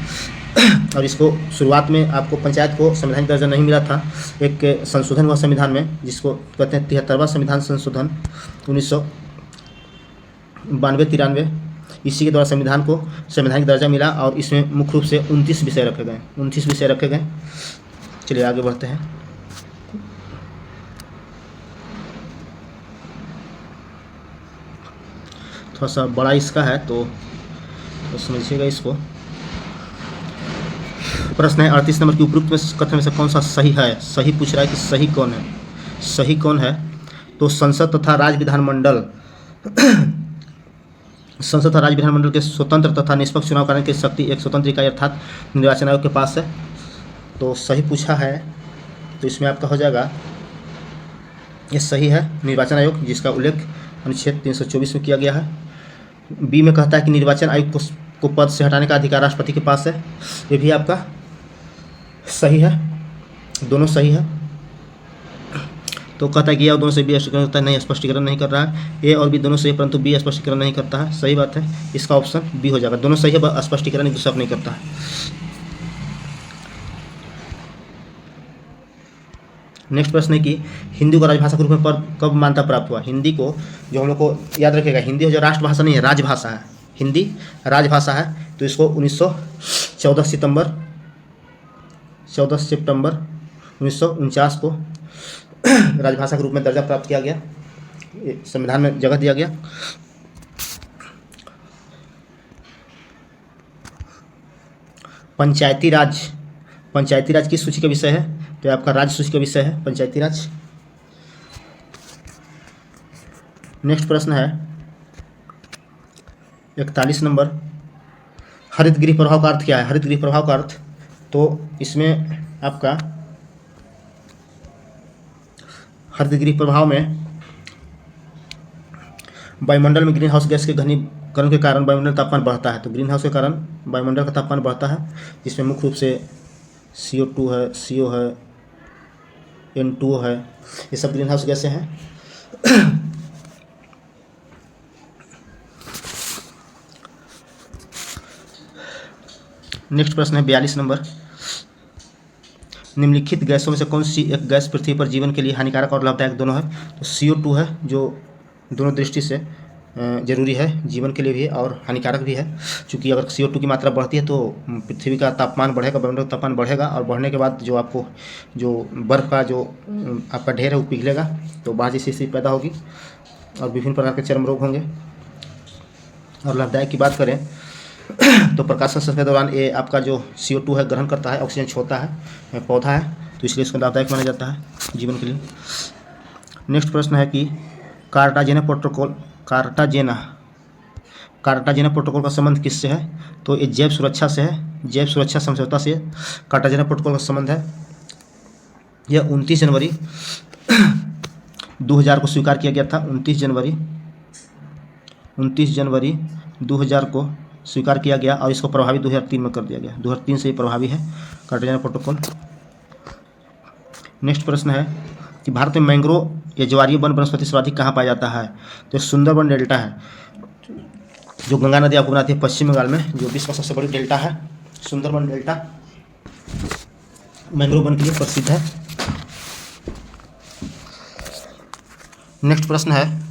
और इसको शुरुआत में आपको पंचायत को संवैधानिक दर्जा नहीं मिला था, एक संशोधन हुआ संविधान में जिसको कहते हैं 73वां संविधान संशोधन 1992-93। इसी के द्वारा संविधान को संवैधानिक दर्जा मिला और इसमें मुख्य रूप से 29 विषय रखे गए। चलिए आगे बढ़ते हैं। थोड़ा सा बड़ा इसका है तो समझिएगा इसको। प्रश्न है 38 नंबर की उपरोक्त में कथन में से कौन सा सही है? सही पूछ रहा है कि सही कौन है? तो संसद तथा राज्य विधानमंडल के स्वतंत्र तथा निष्पक्ष चुनाव कराने की शक्ति एक स्वतंत्र इकाई अर्थात निर्वाचन आयोग के पास है। तो सही पूछा है तो इसमें आपका हो जाएगा, ये सही है, निर्वाचन आयोग, जिसका उल्लेख अनुच्छेद 324 में किया गया है। B में कहता है कि निर्वाचन आयुक्त को पद से हटाने का अधिकार राष्ट्रपति के पास है। ये भी आपका सही है, दोनों सही है। तो कहता है कि दोनों से B स्पष्टीकरण करता है, नहीं, स्पष्टीकरण नहीं कर रहा है। A और B दोनों सही, परंतु B स्पष्टीकरण नहीं करता है। सही बात है, इसका ऑप्शन B हो जाएगा। दोनों सही है, स्पष्टीकरण एक दूसरा नहीं करता है। नेक्स्ट प्रश्न है कि हिंदी को राजभाषा के रूप में कब मान्यता प्राप्त हुआ। हिंदी को जो हम लोग को याद रखेगा, हिंदी जो राष्ट्रभाषा नहीं है, राजभाषा है। हिंदी राजभाषा है, तो इसको 14 सितंबर 1949 को राजभाषा के रूप में दर्जा प्राप्त किया गया, संविधान में जगह दिया गया। पंचायती राज किस सूची का विषय है, तो आपका राज्य सूची का विषय है पंचायती राज। नेक्स्ट प्रश्न है 41 नंबर, हरित गृह प्रभाव का अर्थ क्या है। हरित गृह प्रभाव का अर्थ, तो इसमें आपका हरित गृह प्रभाव में वायुमंडल में ग्रीन हाउस गैस के घनीकरण के कारण वायुमंडल तापमान बढ़ता है। तो ग्रीन हाउस के कारण वायुमंडल का तापमान बढ़ता है, जिसमें मुख्य रूप से CO2 है, CO है, N2O है, ये सब ग्रीन हाउस गैसें हैं। नेक्स्ट प्रश्न है 42 नंबर, निम्नलिखित गैसों में से कौन सी एक गैस पृथ्वी पर जीवन के लिए हानिकारक और लाभदायक दोनों है। तो CO2 है, जो दोनों दृष्टि से जरूरी है, जीवन के लिए भी और हानिकारक भी है। क्योंकि अगर CO2 की मात्रा बढ़ती है तो पृथ्वी का तापमान बढ़ेगा, वायुमंडल का तापमान बढ़ेगा, और बढ़ने के बाद जो आपको जो बर्फ़ का जो आपका ढेर है वो पिघलेगा, तो बाढ़ जैसी स्थिति पैदा होगी और विभिन्न प्रकार के चर्म रोग होंगे। और लाभदायक की बात करें तो प्रकाश संश्लेषण के दौरान ये आपका जो CO2 है ग्रहण करता है, ऑक्सीजन छोड़ता है, पौधा है, तो इसलिए इसको लाभदायक माना जाता है जीवन के लिए। नेक्स्ट प्रश्न है कि कार्टाजेना प्रोटोकॉल का संबंध किससे है। तो ये जैव सुरक्षा से है, जैव सुरक्षा समझौता से कार्टाजेना प्रोटोकॉल का संबंध है। यह 29 जनवरी 2000 को स्वीकार किया गया था। 29 जनवरी 2000 को स्वीकार किया गया और इसको प्रभावी 2003 में कर दिया गया। 2003 से ये प्रभावी है कार्टाजेना प्रोटोकॉल। नेक्स्ट प्रश्न है कि भारत में मैंग्रोव या ज्वारीय वन वनस्पति सर्वाधिक कहाँ पाया जाता है। तो सुंदरबन डेल्टा है, जो गंगा नदी आपको बनाती है पश्चिम बंगाल में, जो विश्व का सबसे बड़ी डेल्टा है। सुंदरबन डेल्टा मैंग्रोव वन के लिए प्रसिद्ध है। नेक्स्ट प्रश्न है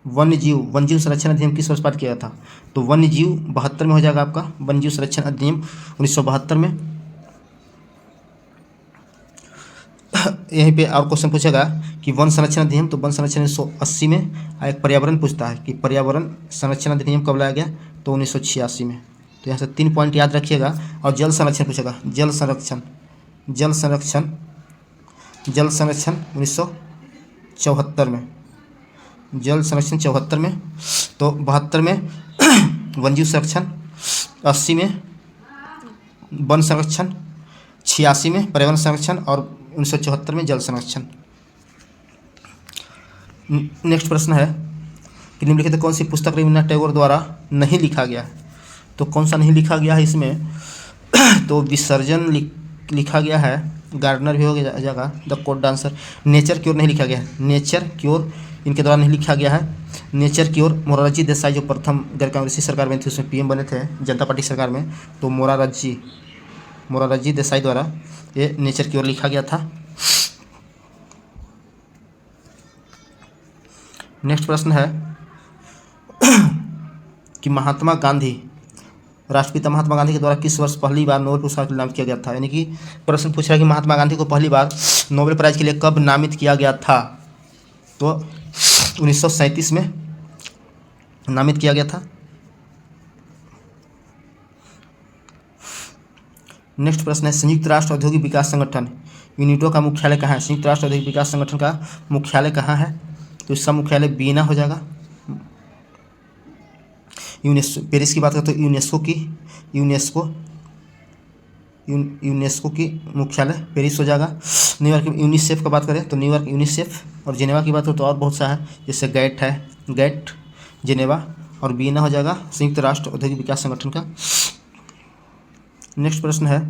वन्यजीव संरक्षण अधिनियम किस वर्ष पारित किया था। तो वन्यजीव 72 में हो जाएगा आपका, वन्यजीव संरक्षण अधिनियम 1972 में। यहीं पे और क्वेश्चन पूछेगा कि वन संरक्षण अधिनियम, तो वन संरक्षण 1980 में। एक पर्यावरण पूछता है कि पर्यावरण संरक्षण अधिनियम कब लाया गया, तो 1986 में। तो यहाँ से 3 पॉइंट याद रखिएगा। और जल संरक्षण पूछेगा, जल संरक्षण 1974 में, जल संरक्षण 74 में। तो 72 में वन्यजीव संरक्षण, 80 में वन संरक्षण, 86 में पर्यावरण संरक्षण और 1974 में जल संरक्षण। नेक्स्ट प्रश्न है कि निम्नलिखित कौन सी पुस्तक रवींद्रनाथ टैगोर द्वारा नहीं लिखा गया है। तो कौन सा नहीं लिखा गया है इसमें, तो विसर्जन लिखा गया है, गार्डनर भी हो जाएगा, द कोड डांसर। नेचर की ओर नहीं लिखा गया है, नेचर की ओर इनके द्वारा नहीं लिखा गया है। नेचर की ओर मोरारजी देसाई जो प्रथम गैर कांग्रेसी सरकार में थे, उसमें PM बने थे जनता पार्टी सरकार में, तो मोरारजी देसाई द्वारा ये नेचर की ओर लिखा गया था। नेक्स्ट प्रश्न है कि महात्मा गांधी, राष्ट्रपिता महात्मा गांधी के द्वारा किस वर्ष पहली बार नोबेल पुरस्कार के लिए नामित किया गया था। यानी कि प्रश्न पूछ रहा है कि महात्मा गांधी को पहली बार नोबेल प्राइज के लिए कब नामित किया गया था। तो 1937 में नामित किया गया था। नेक्स्ट प्रश्न है संयुक्त राष्ट्र औद्योगिक विकास संगठन यूनिटो का मुख्यालय कहाँ है। संयुक्त राष्ट्र औद्योगिक विकास संगठन का मुख्यालय कहाँ है, तो इसका मुख्यालय वियना हो जाएगा। पेरिस की बात करें तो यूनेस्को की मुख्यालय पेरिस हो जाएगा। न्यूयॉर्क यूनिसेफ का बात करें तो न्यूयॉर्क यूनिसेफ। और जेनेवा की बात करें तो और बहुत सा है, जैसे गैट जेनेवा, और वियना हो जाएगा संयुक्त राष्ट्र औद्योगिक विकास संगठन का। नेक्स्ट प्रश्न है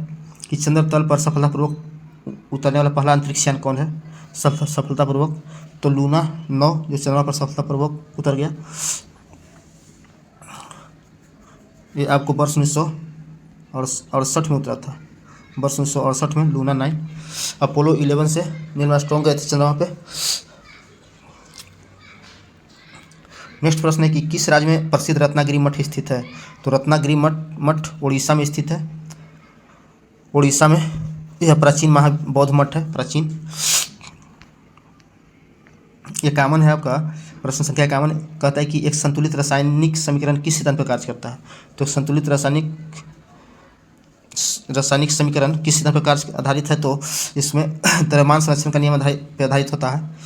कि चंद्र तल पर सफलतापूर्वक उतरने वाला पहला अंतरिक्ष यान कौन है सफलतापूर्वक। तो लूना 9 जो चंद्रमा पर सफलतापूर्वक उतर गया। ये आपको वर्ष 1968 में उतरा था। वर्ष 1968 में लूना 9। अपोलो 11 से नील आर्मस्ट्रांग गए थे चंद्रमा पे। नेक्स्ट प्रश्न है कि किस राज्य में प्रसिद्ध रत्नागिरी मठ स्थित है? तो रत्नागिरी मठ उड़ीसा में स्थित है। उड़ीसा में यह प्राचीन महाबौद्ध मठ है, प्राचीन। ये कामन है आपका। प्रश्न संख्या 51 कहता है कि एक संतुलित रासायनिक समीकरण किस सिद्धांत पर कार्य करता है? तो संतुलित रासायनिक समीकरण किस सिद्धांत पर कार्य आधारित है? तो इसमें द्रव्यमान संरक्षण का नियम पर आधारित होता है।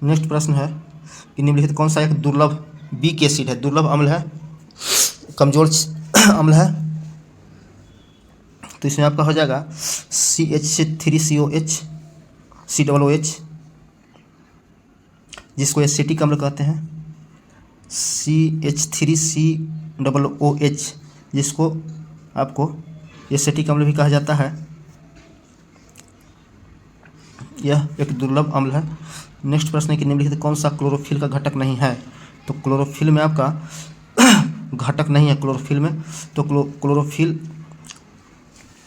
नेक्स्ट प्रश्न है कि निम्नलिखित कौन सा एक दुर्लभ वीक एसिड है? दुर्लभ अम्ल है, कमजोर अम्ल है। तो इसमें आपका हो जाएगा CH3COH COOH, जिसको एसिटिक अम्ल कहते हैं। CH3COOH, जिसको आपको एसिटिक अम्ल भी कहा जाता है। यह एक दुर्लभ अम्ल है। नेक्स्ट प्रश्न है कि निम्नलिखित कौन सा क्लोरोफिल का घटक नहीं है? तो क्लोरोफिल में आपका घटक नहीं है क्लोरोफिल में। तो क्लोरोफिल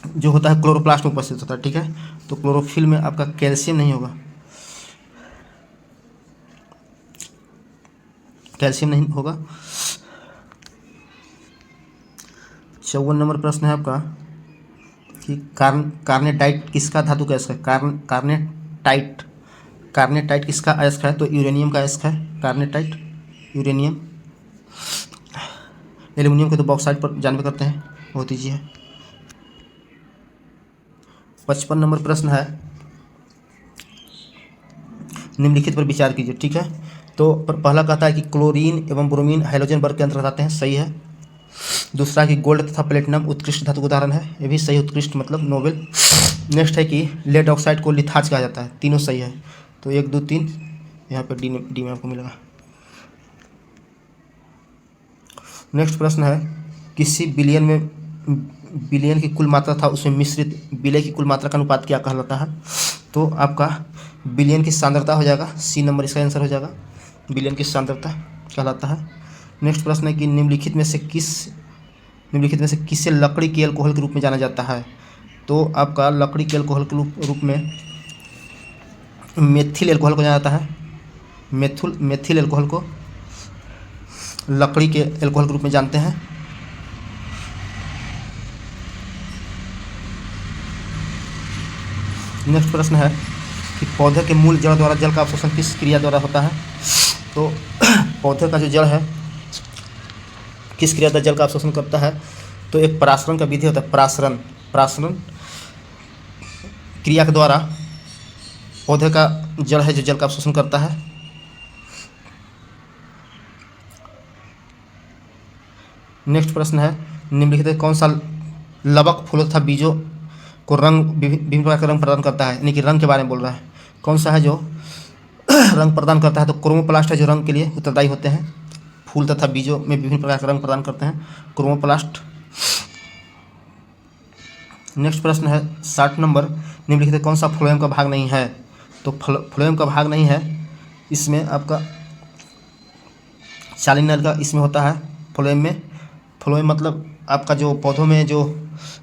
जो होता है क्लोरोप्लास्ट में उपस्थित होता है, ठीक है। तो क्लोरोफिल में आपका कैल्शियम नहीं होगा, कैल्शियम नहीं होगा। 54 नंबर प्रश्न है आपका कि कार्नेटाइट किसका धातु का अयस्क है? कार्नेटाइट किसका अयस्क है? तो यूरेनियम का अयस्क है कार्नेटाइट, यूरेनियम। एल्युमिनियम के तो बॉक्साइट पर जानवे करते हैं, बहुत ईजी है। 55 नंबर प्रश्न है, निम्नलिखित पर विचार कीजिए, ठीक है। तो पहला कहता है कि क्लोरीन एवं ब्रोमीन हाइड्रोजन वर्ग के अंतर्गत आते हैं, सही है। दूसरा कि गोल्ड तथा प्लेटिनम उत्कृष्ट धातु का उदाहरण है, ये भी सही, उत्कृष्ट मतलब नोबेल। नेक्स्ट है कि लेड ऑक्साइड को लिथाज कहा जाता है, तीनों सही है। तो 1 2 3 यहाँ पर डी में आपको मिलेगा। नेक्स्ट प्रश्न है, किसी बिलियन की कुल मात्रा था, उसमें मिश्रित विलय की कुल मात्रा का अनुपात क्या कहलाता है? तो आपका बिलियन की सांद्रता हो जाएगा, सी नंबर इसका आंसर हो जाएगा, बिलियन की सांद्रता कहलाता है। नेक्स्ट प्रश्न है कि निम्नलिखित में से किसे लकड़ी के अल्कोहल के रूप में जाना जाता है? तो आपका लकड़ी के अल्कोहल के रूप में मेथिल अल्कोहल को जाना जाता है। मेथिल अल्कोहल को लकड़ी के अल्कोहल के रूप में जानते हैं। नेक्स्ट प्रश्न है कि पौधे के मूल जड़ द्वारा जल का अवशोषण किस क्रिया द्वारा होता है? तो पौधे का जो जड़ है किस क्रिया द्वारा जल का अवशोषण करता है? तो एक परासरण का विधि होता है, परासरण क्रिया के द्वारा पौधे का जड़ है जो जल का अवशोषण करता है। नेक्स्ट प्रश्न है, निम्नलिखित कौन सा लवक फूलों तथा बीजों को विभिन्न प्रकार का रंग प्रदान करता है? यानी कि रंग के बारे में बोल रहा है। कौन सा है जो रंग प्रदान करता है? तो क्रोमोप्लास्ट है जो रंग के लिए उत्तरदायी होते हैं। फूल तथा बीजों में विभिन्न प्रकार का रंग प्रदान करते हैं, क्रोमोप्लास्ट। नेक्स्ट प्रश्न है 60 नंबर, निम्नलिखित कौन सा फ्लोएम का भाग नहीं है? तो फ्लोएम का भाग नहीं है, इसमें आपका चालिनल का इसमें होता है फ्लोएम में। फ्लोएम मतलब आपका जो पौधों में जो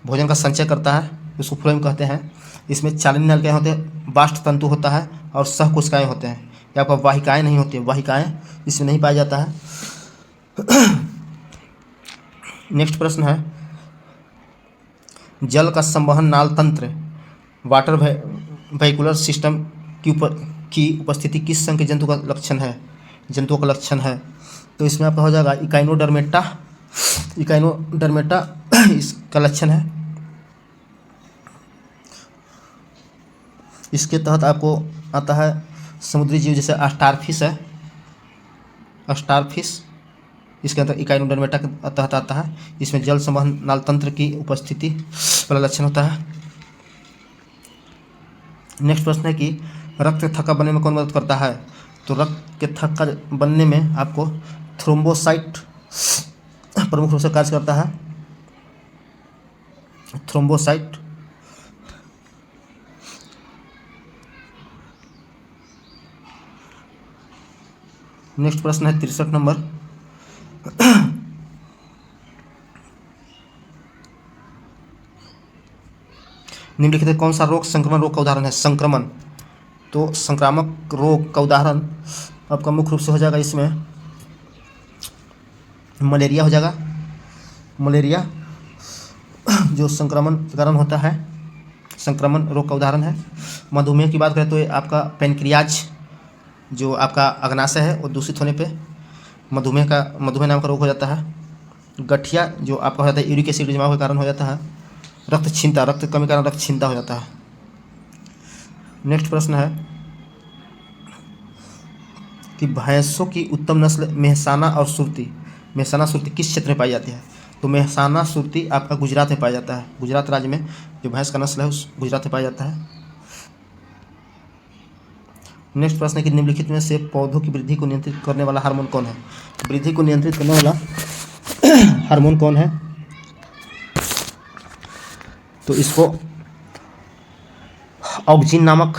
भोजन का संचय करता है उसको फ्लोएम कहते हैं। इसमें चालिनल क्या होते हैं? बाष्प तंतु होता है और सहकोशिकाएं होते हैं। ये आपका वाहिकाएं नहीं होती है, वाहिकाएं इसमें नहीं पाया जाता है। नेक्स्ट प्रश्न है, जल का संवहन नाल तंत्र वाटर वेहिकुलर सिस्टम की उपस्थिति किस संघ के जंतुओं का लक्षण है? तो इसमें आपका हो जाएगा इकाइनोडर्मेटा इसका लक्षण है। इसके तहत आपको आता है समुद्री जीव, जैसे स्टारफिश है, स्टारफिश इसके अंदर इकाइनोडर्मेटा के तहत आता है। इसमें जल संवहन नाल तंत्र की उपस्थिति वाला लक्षण होता है। नेक्स्ट प्रश्न है कि रक्त के थक्का बनने में कौन मदद करता है? तो रक्त के थक्का बनने में आपको थ्रोम्बोसाइट प्रमुख रूप से कार्य करता है। थ्रोम्बोसाइट नेक्स्ट प्रश्न है 63 नंबर। निम्नलिखित में कौन सा रोग संक्रमण रोग का उदाहरण है? संक्रमण, तो संक्रामक रोग का उदाहरण आपका मुख्य रूप से हो जाएगा इसमें मलेरिया हो जाएगा। मलेरिया जो संक्रमण के कारण होता है, संक्रमण रोग का उदाहरण है। मधुमेह की बात करें तो ये आपका पैनक्रियाज जो आपका अग्नाशय है वो दूषित होने पे मधुमेह नाम का रोग हो जाता है। गठिया जो आपका हो जाता है यूरिक एसिड जमाव के कारण हो जाता है। रक्तक्षीणता, रक्त कमी के कारण रक्तक्षीणता हो जाता है। नेक्स्ट प्रश्न है कि भैंसों की उत्तम नस्ल मेहसाना और सुरती। मेहसाना सुरती किस क्षेत्र में पाई जाती है? तो मेहसाना सुरती आपका गुजरात में पाया जाता है। गुजरात राज्य में जो भैंस का नस्ल है उस गुजरात में पाया जाता है। नेक्स्ट प्रश्न है कि निम्नलिखित में से पौधों की वृद्धि को नियंत्रित करने वाला हार्मोन कौन है? वृद्धि को नियंत्रित करने वाला हार्मोन कौन है? तो इसको ऑक्जिन नामक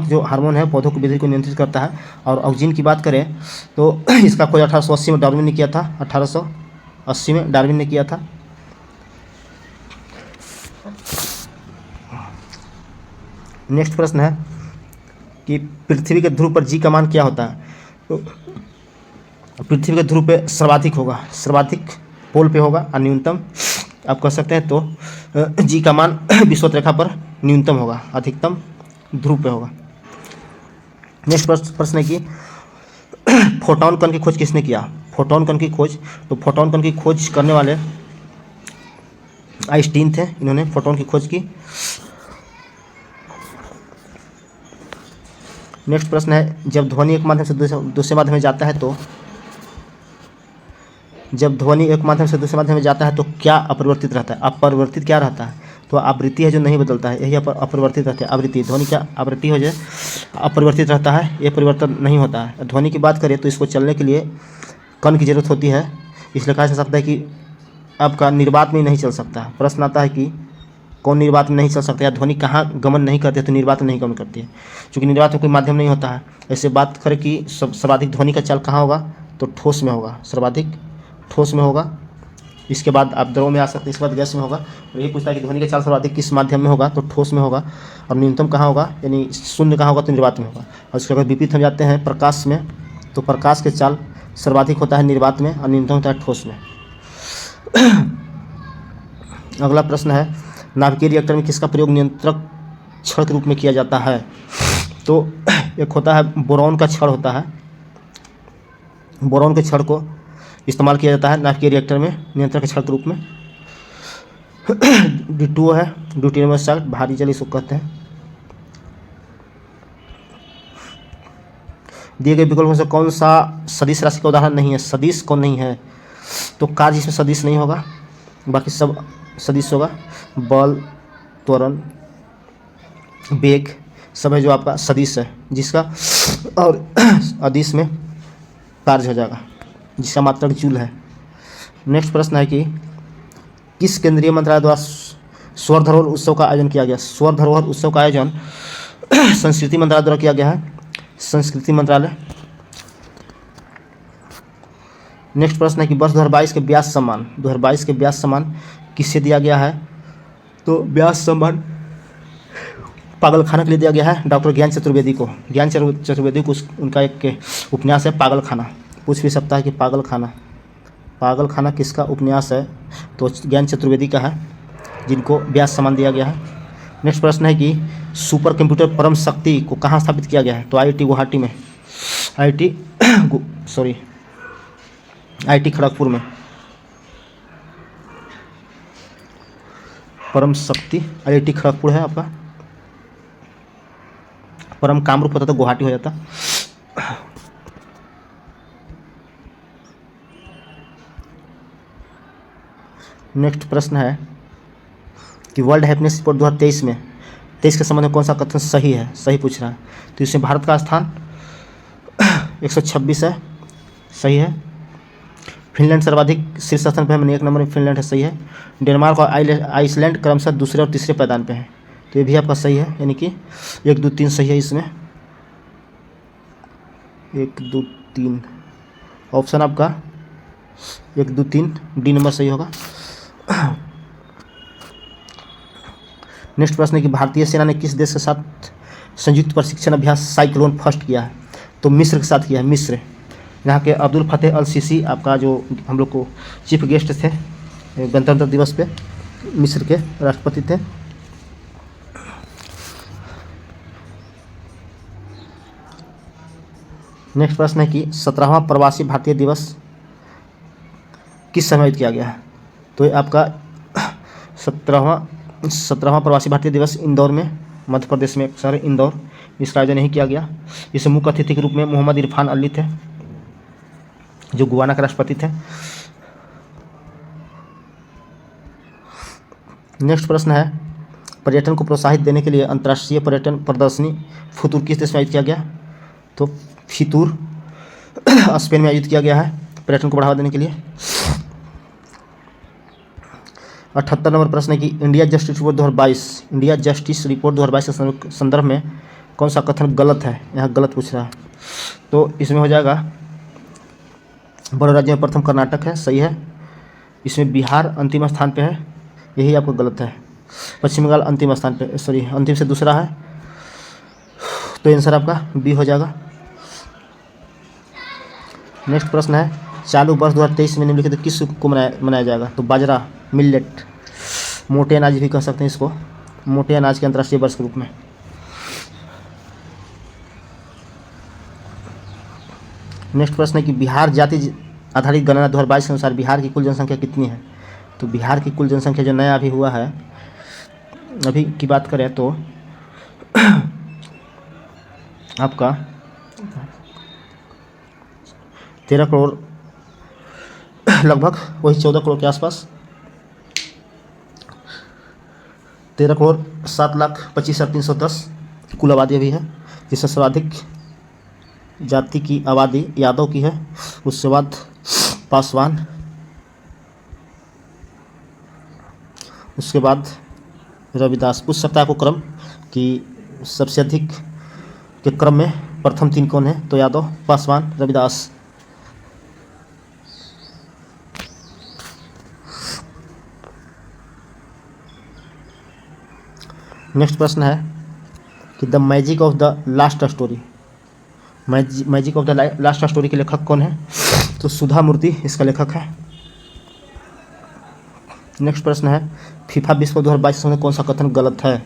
जो हार्मोन है पौधों की वृद्धि को नियंत्रित करता है। और ऑक्जिन की बात करें तो इसका खोज 1880 में डार्विन ने किया था। 1880 में डार्विन ने किया था। नेक्स्ट प्रश्न है कि पृथ्वी के ध्रुव पर जी का मान क्या होता है? तो पृथ्वी के ध्रुव पे सर्वाधिक पोल पे होगा और न्यूनतम आप कह सकते हैं तो जी का मान विषुवत रेखा पर न्यूनतम होगा, अधिकतम ध्रुव पे होगा। नेक्स्ट प्रश्न है कि फोटॉन कण की खोज किसने किया? फोटॉन कण की खोज, तो फोटॉन कण की खोज करने वाले आइंस्टीन थे। इन्होंने फोटॉन की खोज की। नेक्स्ट प्रश्न है जब ध्वनि एक माध्यम से दूसरे माध्यम में जाता है तो क्या अपरिवर्तित रहता है? अपरिवर्तित क्या रहता है? तो आवृत्ति है जो नहीं बदलता है, यही अपरिवर्तित रहता है। आवृत्ति, ध्वनि क्या आवृत्ति हो जाए अपरिवर्तित रहता है, ये परिवर्तन नहीं होता है। ध्वनि की बात करें तो इसको चलने के लिए कण की जरूरत होती है, इसलिए कहा जा सकता है कि आपका निर्वात में नहीं चल सकता है। प्रश्न आता है कि कौन निर्वात में नहीं चल सकता है? ध्वनि कहाँ गमन नहीं करती है? तो निर्वात में नहीं गमन करती है, क्योंकि निर्वात में कोई माध्यम नहीं होता है। ऐसे बात करें कि सर्वाधिक ध्वनि का चाल कहाँ होगा? तो ठोस में होगा, सर्वाधिक ठोस में होगा। इसके बाद आप द्रव में आ सकते हैं, इसके बाद गैस में होगा। तो यही पूछता है कि ध्वनि का चाल सर्वाधिक किस माध्यम में होगा? तो ठोस में होगा। और न्यूनतम कहाँ होगा, यानी शून्य कहाँ होगा? तो निर्वात में होगा। और इसके अगर विपरीत हम जाते हैं प्रकाश में, तो प्रकाश के चाल सर्वाधिक होता है निर्वात में और न्यूनतम होता है ठोस में। अगला प्रश्न है नाभिकीय रिएक्टर में किसका प्रयोग नियंत्रक छड़ के रूप में किया जाता है? तो एक होता है बोरॉन का छड़ होता है। बोरॉन के छड़ को इस्तेमाल किया जाता है नाभिकीय रिएक्टर में नियंत्रक के छड़ के रूप में। D2O है, ड्यूटेरियम ऑक्साइड, भारी जल इसको कहते हैं। दिए गए विकल्प में से कौन सा सदिश राशि का उदाहरण नहीं है? सदिश कौन नहीं है? तो कार्य इसमें सदिश नहीं होगा, बाकी सब सदिश होगा। बल, त्वरण, वेग सब है जो आपका सदिश है, जिसका और अदिश में कार्य हो जाएगा, जिसका मात्रक जूल है। नेक्स्ट प्रश्न है कि किस केंद्रीय मंत्रालय द्वारा स्वर धरोहर उत्सव का आयोजन किया गया? स्वर धरोहर उत्सव का आयोजन संस्कृति मंत्रालय द्वारा किया गया है, संस्कृति मंत्रालय। नेक्स्ट प्रश्न है कि वर्ष 2022 के व्यास सम्मान 2022 के व्यास सम्मान किससे दिया गया है? तो व्यास सम्मान पागलखाना के लिए दिया गया है डॉक्टर ज्ञान चतुर्वेदी को। ज्ञान चतुर्वेदी को उनका एक उपन्यास है पागलखाना। पूछ भी सकता है कि पागलखाना किसका उपन्यास है? तो ज्ञान चतुर्वेदी का है, जिनको व्यास सम्मान दिया गया है। नेक्स्ट प्रश्न है कि सुपर कंप्यूटर परम शक्ति को कहाँ स्थापित किया गया है? तो IIT गुवाहाटी में, IIT खड़गपुर में। परम शक्ति IIT खड़गपुर है आपका। परम कामरूप होता तो गुवाहाटी हो जाता। नेक्स्ट प्रश्न है कि वर्ल्ड हैप्पीनेस रिपोर्ट 2023 में 23 के संबंध में कौन सा कथन सही है? सही पूछ रहा है। तो इसमें भारत का स्थान 126 है, सही है। फिनलैंड सर्वाधिक शीर्ष स्थान पे है, मैंने 1 नंबर में फिनलैंड है, सही है। डेनमार्क और आइसलैंड क्रमशः दूसरे और तीसरे पायदान पे हैं, तो ये भी आपका सही है, यानी कि 1 2 3 सही है इसमें। 1 2 3 ऑप्शन आपका 1 2 3 डी नंबर सही होगा। नेक्स्ट प्रश्न है कि भारतीय सेना ने किस देश के साथ संयुक्त प्रशिक्षण अभ्यास साइक्लोन फर्स्ट किया है? तो मिस्र के साथ किया है, मिस्र। यहाँ के अब्दुल फतेह अल सीसी आपका जो हम लोग को चीफ गेस्ट थे गणतंत्र दिवस पे, मिस्र के राष्ट्रपति थे। नेक्स्ट प्रश्न है कि 17वां प्रवासी भारतीय दिवस किस समय आयोजित किया गया है? तो ये आपका 17वां प्रवासी भारतीय दिवस इंदौर में, मध्य प्रदेश में एक शहर इंदौर, इसका आयोजन नहीं किया गया। इसे मुख्य अतिथि के रूप में मोहम्मद इरफान अली थे जो गुयाना के राष्ट्रपति थे। नेक्स्ट प्रश्न है पर्यटन को प्रोत्साहित देने के लिए अंतर्राष्ट्रीय पर्यटन प्रदर्शनी फुतूर किस देश में आयोजित किया गया? तो फितूर स्पेन में आयोजित किया गया है पर्यटन को बढ़ावा देने के लिए। 78 नंबर प्रश्न है कि इंडिया जस्टिस रिपोर्ट 2022 के संदर्भ में कौन सा कथन गलत है? यहाँ गलत पूछ रहा है, तो इसमें हो जाएगा बड़े राज्य में प्रथम कर्नाटक है, सही है। इसमें बिहार अंतिम स्थान पे है, यही आपको गलत है। पश्चिम बंगाल अंतिम स्थान पे, सॉरी अंतिम से दूसरा है, तो आंसर आपका बी हो जाएगा। नेक्स्ट प्रश्न है चालू वर्ष 2023 में निम्नलिखित किस को मनाया जाएगा? तो बाजरा, मिलेट, मोटे अनाज भी कह सकते हैं इसको, मोटे अनाज के अंतर्राष्ट्रीय वर्ष के रूप में। नेक्स्ट प्रश्न है कि बिहार जाति आधारित गणना 2022 के अनुसार बिहार की कुल जनसंख्या कितनी है? तो बिहार की कुल जनसंख्या जो नया अभी हुआ है, अभी की बात करें तो आपका 13 करोड़, लगभग वही 14 करोड़ के आसपास, 13,07,25,310 कुल आबादी अभी है, जिससे सर्वाधिक जाति की आबादी यादव की है, उसके बाद पासवान, उसके बाद रविदास। पूछ सकता है आपको क्रम कि सबसे अधिक के क्रम में प्रथम 3 कौन है? तो यादव, पासवान, रविदास। नेक्स्ट प्रश्न है कि the magic of the last story, magic of the last story के लेखक कौन है? तो सुधा मूर्ति इसका लेखक है। नेक्स्ट प्रश्न है फीफा विश्व 2022 में कौन सा कथन गलत है?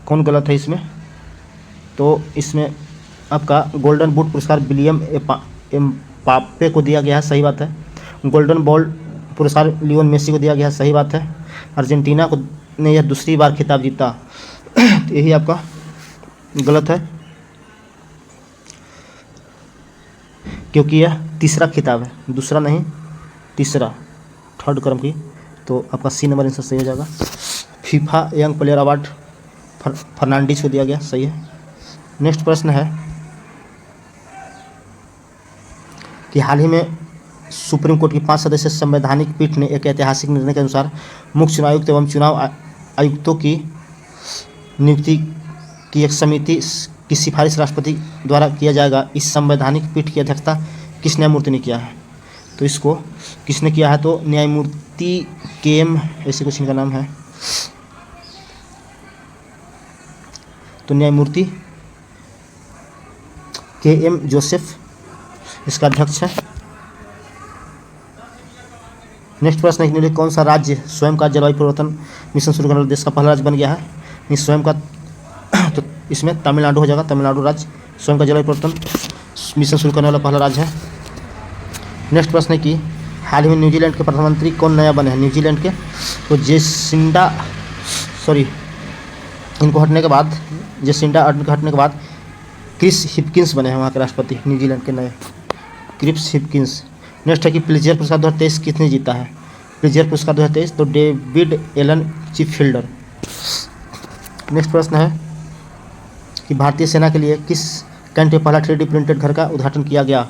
कौन गलत है इसमें? तो इसमें आपका गोल्डन बूट पुरस्कार विलियम एम्बाप्पे को दिया गया है, सही बात है। गोल्डन बॉल पुरस्कार लियोन मेसी को दिया गया है, सही बात है। अर्जेंटीना को ने यह दूसरी बार खिताब जीता, तो यही आपका गलत है, क्योंकि यह तीसरा खिताब है, दूसरा नहीं तीसरा, थर्ड क्रम की। तो आपका सी नंबर आंसर सही हो जाएगा। FIFA young player award Fernandez को दिया गया, सही है। नेक्स्ट प्रश्न है कि हाल ही में सुप्रीम कोर्ट की 5 सदस्यीय संवैधानिक पीठ ने एक ऐतिहासिक निर्णय के अनुसार मुख्य चुनाव आयुक्त एवं चुनाव आयुक्तों की नियुक्ति की एक समिति की सिफारिश राष्ट्रपति द्वारा किया जाएगा। इस संवैधानिक पीठ की अध्यक्षता किस न्यायमूर्ति ने किया है? तो इसको किसने किया है? तो न्यायमूर्ति केएम ऐसे कुछ इनका नाम है, तो न्यायमूर्ति केएम जोसेफ इसका अध्यक्ष है। नेक्स्ट प्रश्न है कि कौन सा राज्य स्वयं का जलवायु परिवर्तन मिशन शुरू करने वाला देश का पहला राज्य बन गया है? इस स्वयं का, तो इसमें तमिलनाडु हो जाएगा। तमिलनाडु राज्य स्वयं का जलवायु परिवर्तन मिशन शुरू करने वाला पहला राज्य है। नेक्स्ट प्रश्न है कि हाल ही में न्यूजीलैंड के प्रधानमंत्री कौन नया बने हैं? न्यूजीलैंड के तो जेसिंडा, सॉरी इनको हटने के बाद, जेसिंडा हटने के बाद क्रिस हिपकिंस बने हैं वहाँ के राष्ट्रपति, न्यूजीलैंड के नए क्रिस हिपकिंस। नेक्स्ट है कि प्लिजर पुरस्कार 2023 किसने जीता है? प्लिजर पुरस्कार 2023 तो डेविड एलन चिफिल्डर। नेक्स्ट प्रश्न है कि भारतीय सेना के लिए किस कैंट में पहला 3D प्रिंटेड घर का उद्घाटन किया गया?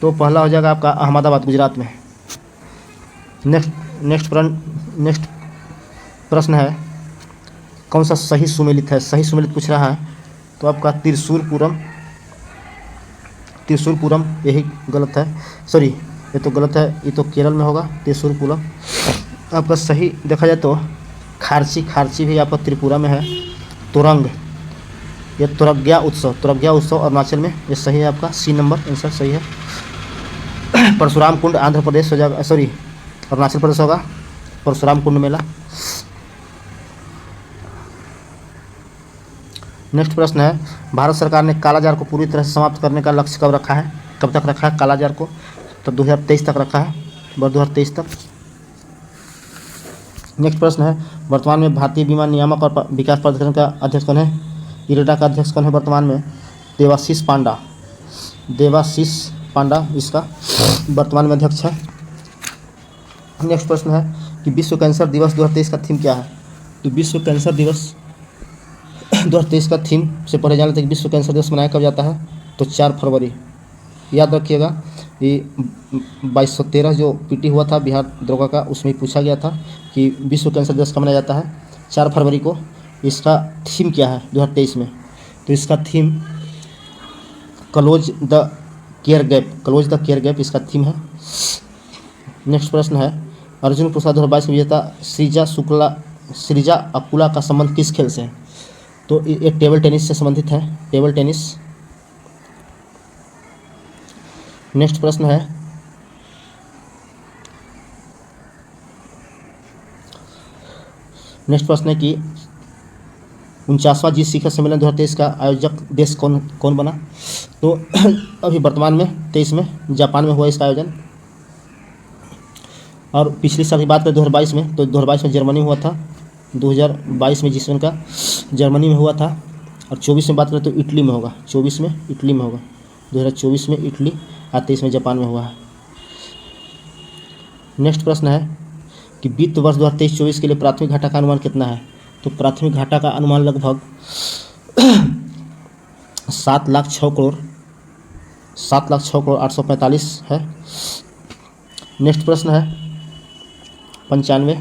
तो पहला हो जाएगा आपका अहमदाबाद, गुजरात में। नेक्स्ट प्रश्न है कौन सा सही सुमेलित है? सही सुमेलित पूछ रहा है, तो आपका त्रिशूलपुरम त्रिशूरपुरम, यही गलत है, सॉरी ये तो गलत है, ये तो केरल में होगा त्रिशूरपुरम। आपका सही देखा जाए तो खारची भी आपका त्रिपुरा में है। तुरंग, ये तुरग्या उत्सव अरुणाचल में, ये सही है आपका, सी नंबर आंसर सही है। परशुराम कुंड आंध्र प्रदेश हो जाएगा, सॉरी अरुणाचल प्रदेश होगा परशुराम कुंड मेला। नेक्स्ट प्रश्न है, भारत सरकार ने कालाजार को पूरी तरह से समाप्त करने का लक्ष्य कब रखा है, कब तक रखा है कालाजार को? तो 2023 तक रखा है, 2023 तक। नेक्स्ट प्रश्न है, वर्तमान में भारतीय बीमा नियामक और विकास प्राधिकरण का अध्यक्ष कौन है? इरेडा का अध्यक्ष कौन है वर्तमान में? देवाशीष पांडा इसका वर्तमान में अध्यक्ष है। नेक्स्ट प्रश्न है कि विश्व कैंसर दिवस 2023 का थीम क्या है? तो विश्व कैंसर दिवस 2023 का थीम से पढ़े जाने तक विश्व कैंसर दिवस मनाया कब जाता है? तो 4 फरवरी। याद रखिएगा, ये 2213 जो पीटी हुआ था बिहार दरोगा का, उसमें पूछा गया था कि विश्व कैंसर दिवस कब मनाया जाता है? 4 फरवरी को। इसका थीम क्या है 2023 में? तो इसका theme close the care gap इसका थीम है। नेक्स्ट प्रश्न है, अर्जुन पुरस्कार 2022 के विजेता श्रीजा अकुला का संबंध किस खेल से है? तो ये टेबल टेनिस से संबंधित है, टेबल टेनिस। नेक्स्ट प्रश्न है, कि 49वां जी शिखर सम्मेलन 2023 का आयोजक देश कौन बना? तो अभी वर्तमान में 23 में जापान में हुआ इसका आयोजन। और पिछली साल की बात करें 2022 में, तो 2022 में जर्मनी में हुआ था, 2022 में G7 का जर्मनी में हुआ था। और 24 में बात करें तो इटली में होगा, 24 में इटली में होगा, 2024 में इटली और 23 में जापान में हुआ है। नेक्स्ट प्रश्न है कि वित्त वर्ष 2023-24 के लिए प्राथमिक घाटा का अनुमान कितना है? तो प्राथमिक घाटा का अनुमान लगभग 7,06 करोड़ 845 है। नेक्स्ट प्रश्न है 95,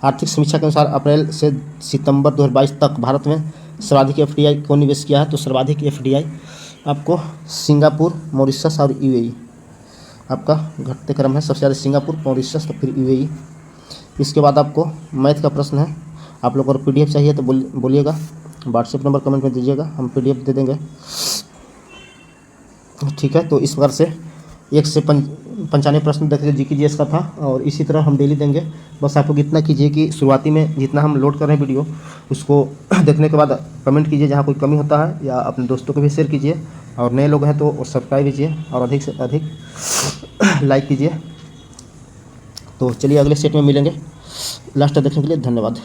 आर्थिक समीक्षा के अनुसार अप्रैल से सितंबर 2022 तक भारत में सर्वाधिक FDI को निवेश किया है? तो सर्वाधिक FDI आपको सिंगापुर, मॉरिशस और UAE आपका घटते क्रम है, सबसे ज़्यादा सिंगापुर, मॉरिशस तो फिर UAE। इसके बाद आपको मैथ का प्रश्न है, आप लोगों को PDF चाहिए तो बोलिएगा, व्हाट्सएप नंबर कमेंट में दीजिएगा, हम PDF दे देंगे, ठीक है। तो इस प्रकार से 1 से 95 प्रश्न देखिए GK GS का था, और इसी तरह हम डेली देंगे। बस आप लोग इतना कीजिए कि शुरुआती में जितना हम लोड कर रहे हैं वीडियो, उसको देखने के बाद कमेंट कीजिए जहाँ कोई कमी होता है, या अपने दोस्तों को भी शेयर कीजिए, और नए लोग हैं तो सब्सक्राइब कीजिए और अधिक से अधिक लाइक कीजिए। तो चलिए अगले सेट में मिलेंगे। लास्ट तक देखने के लिए धन्यवाद।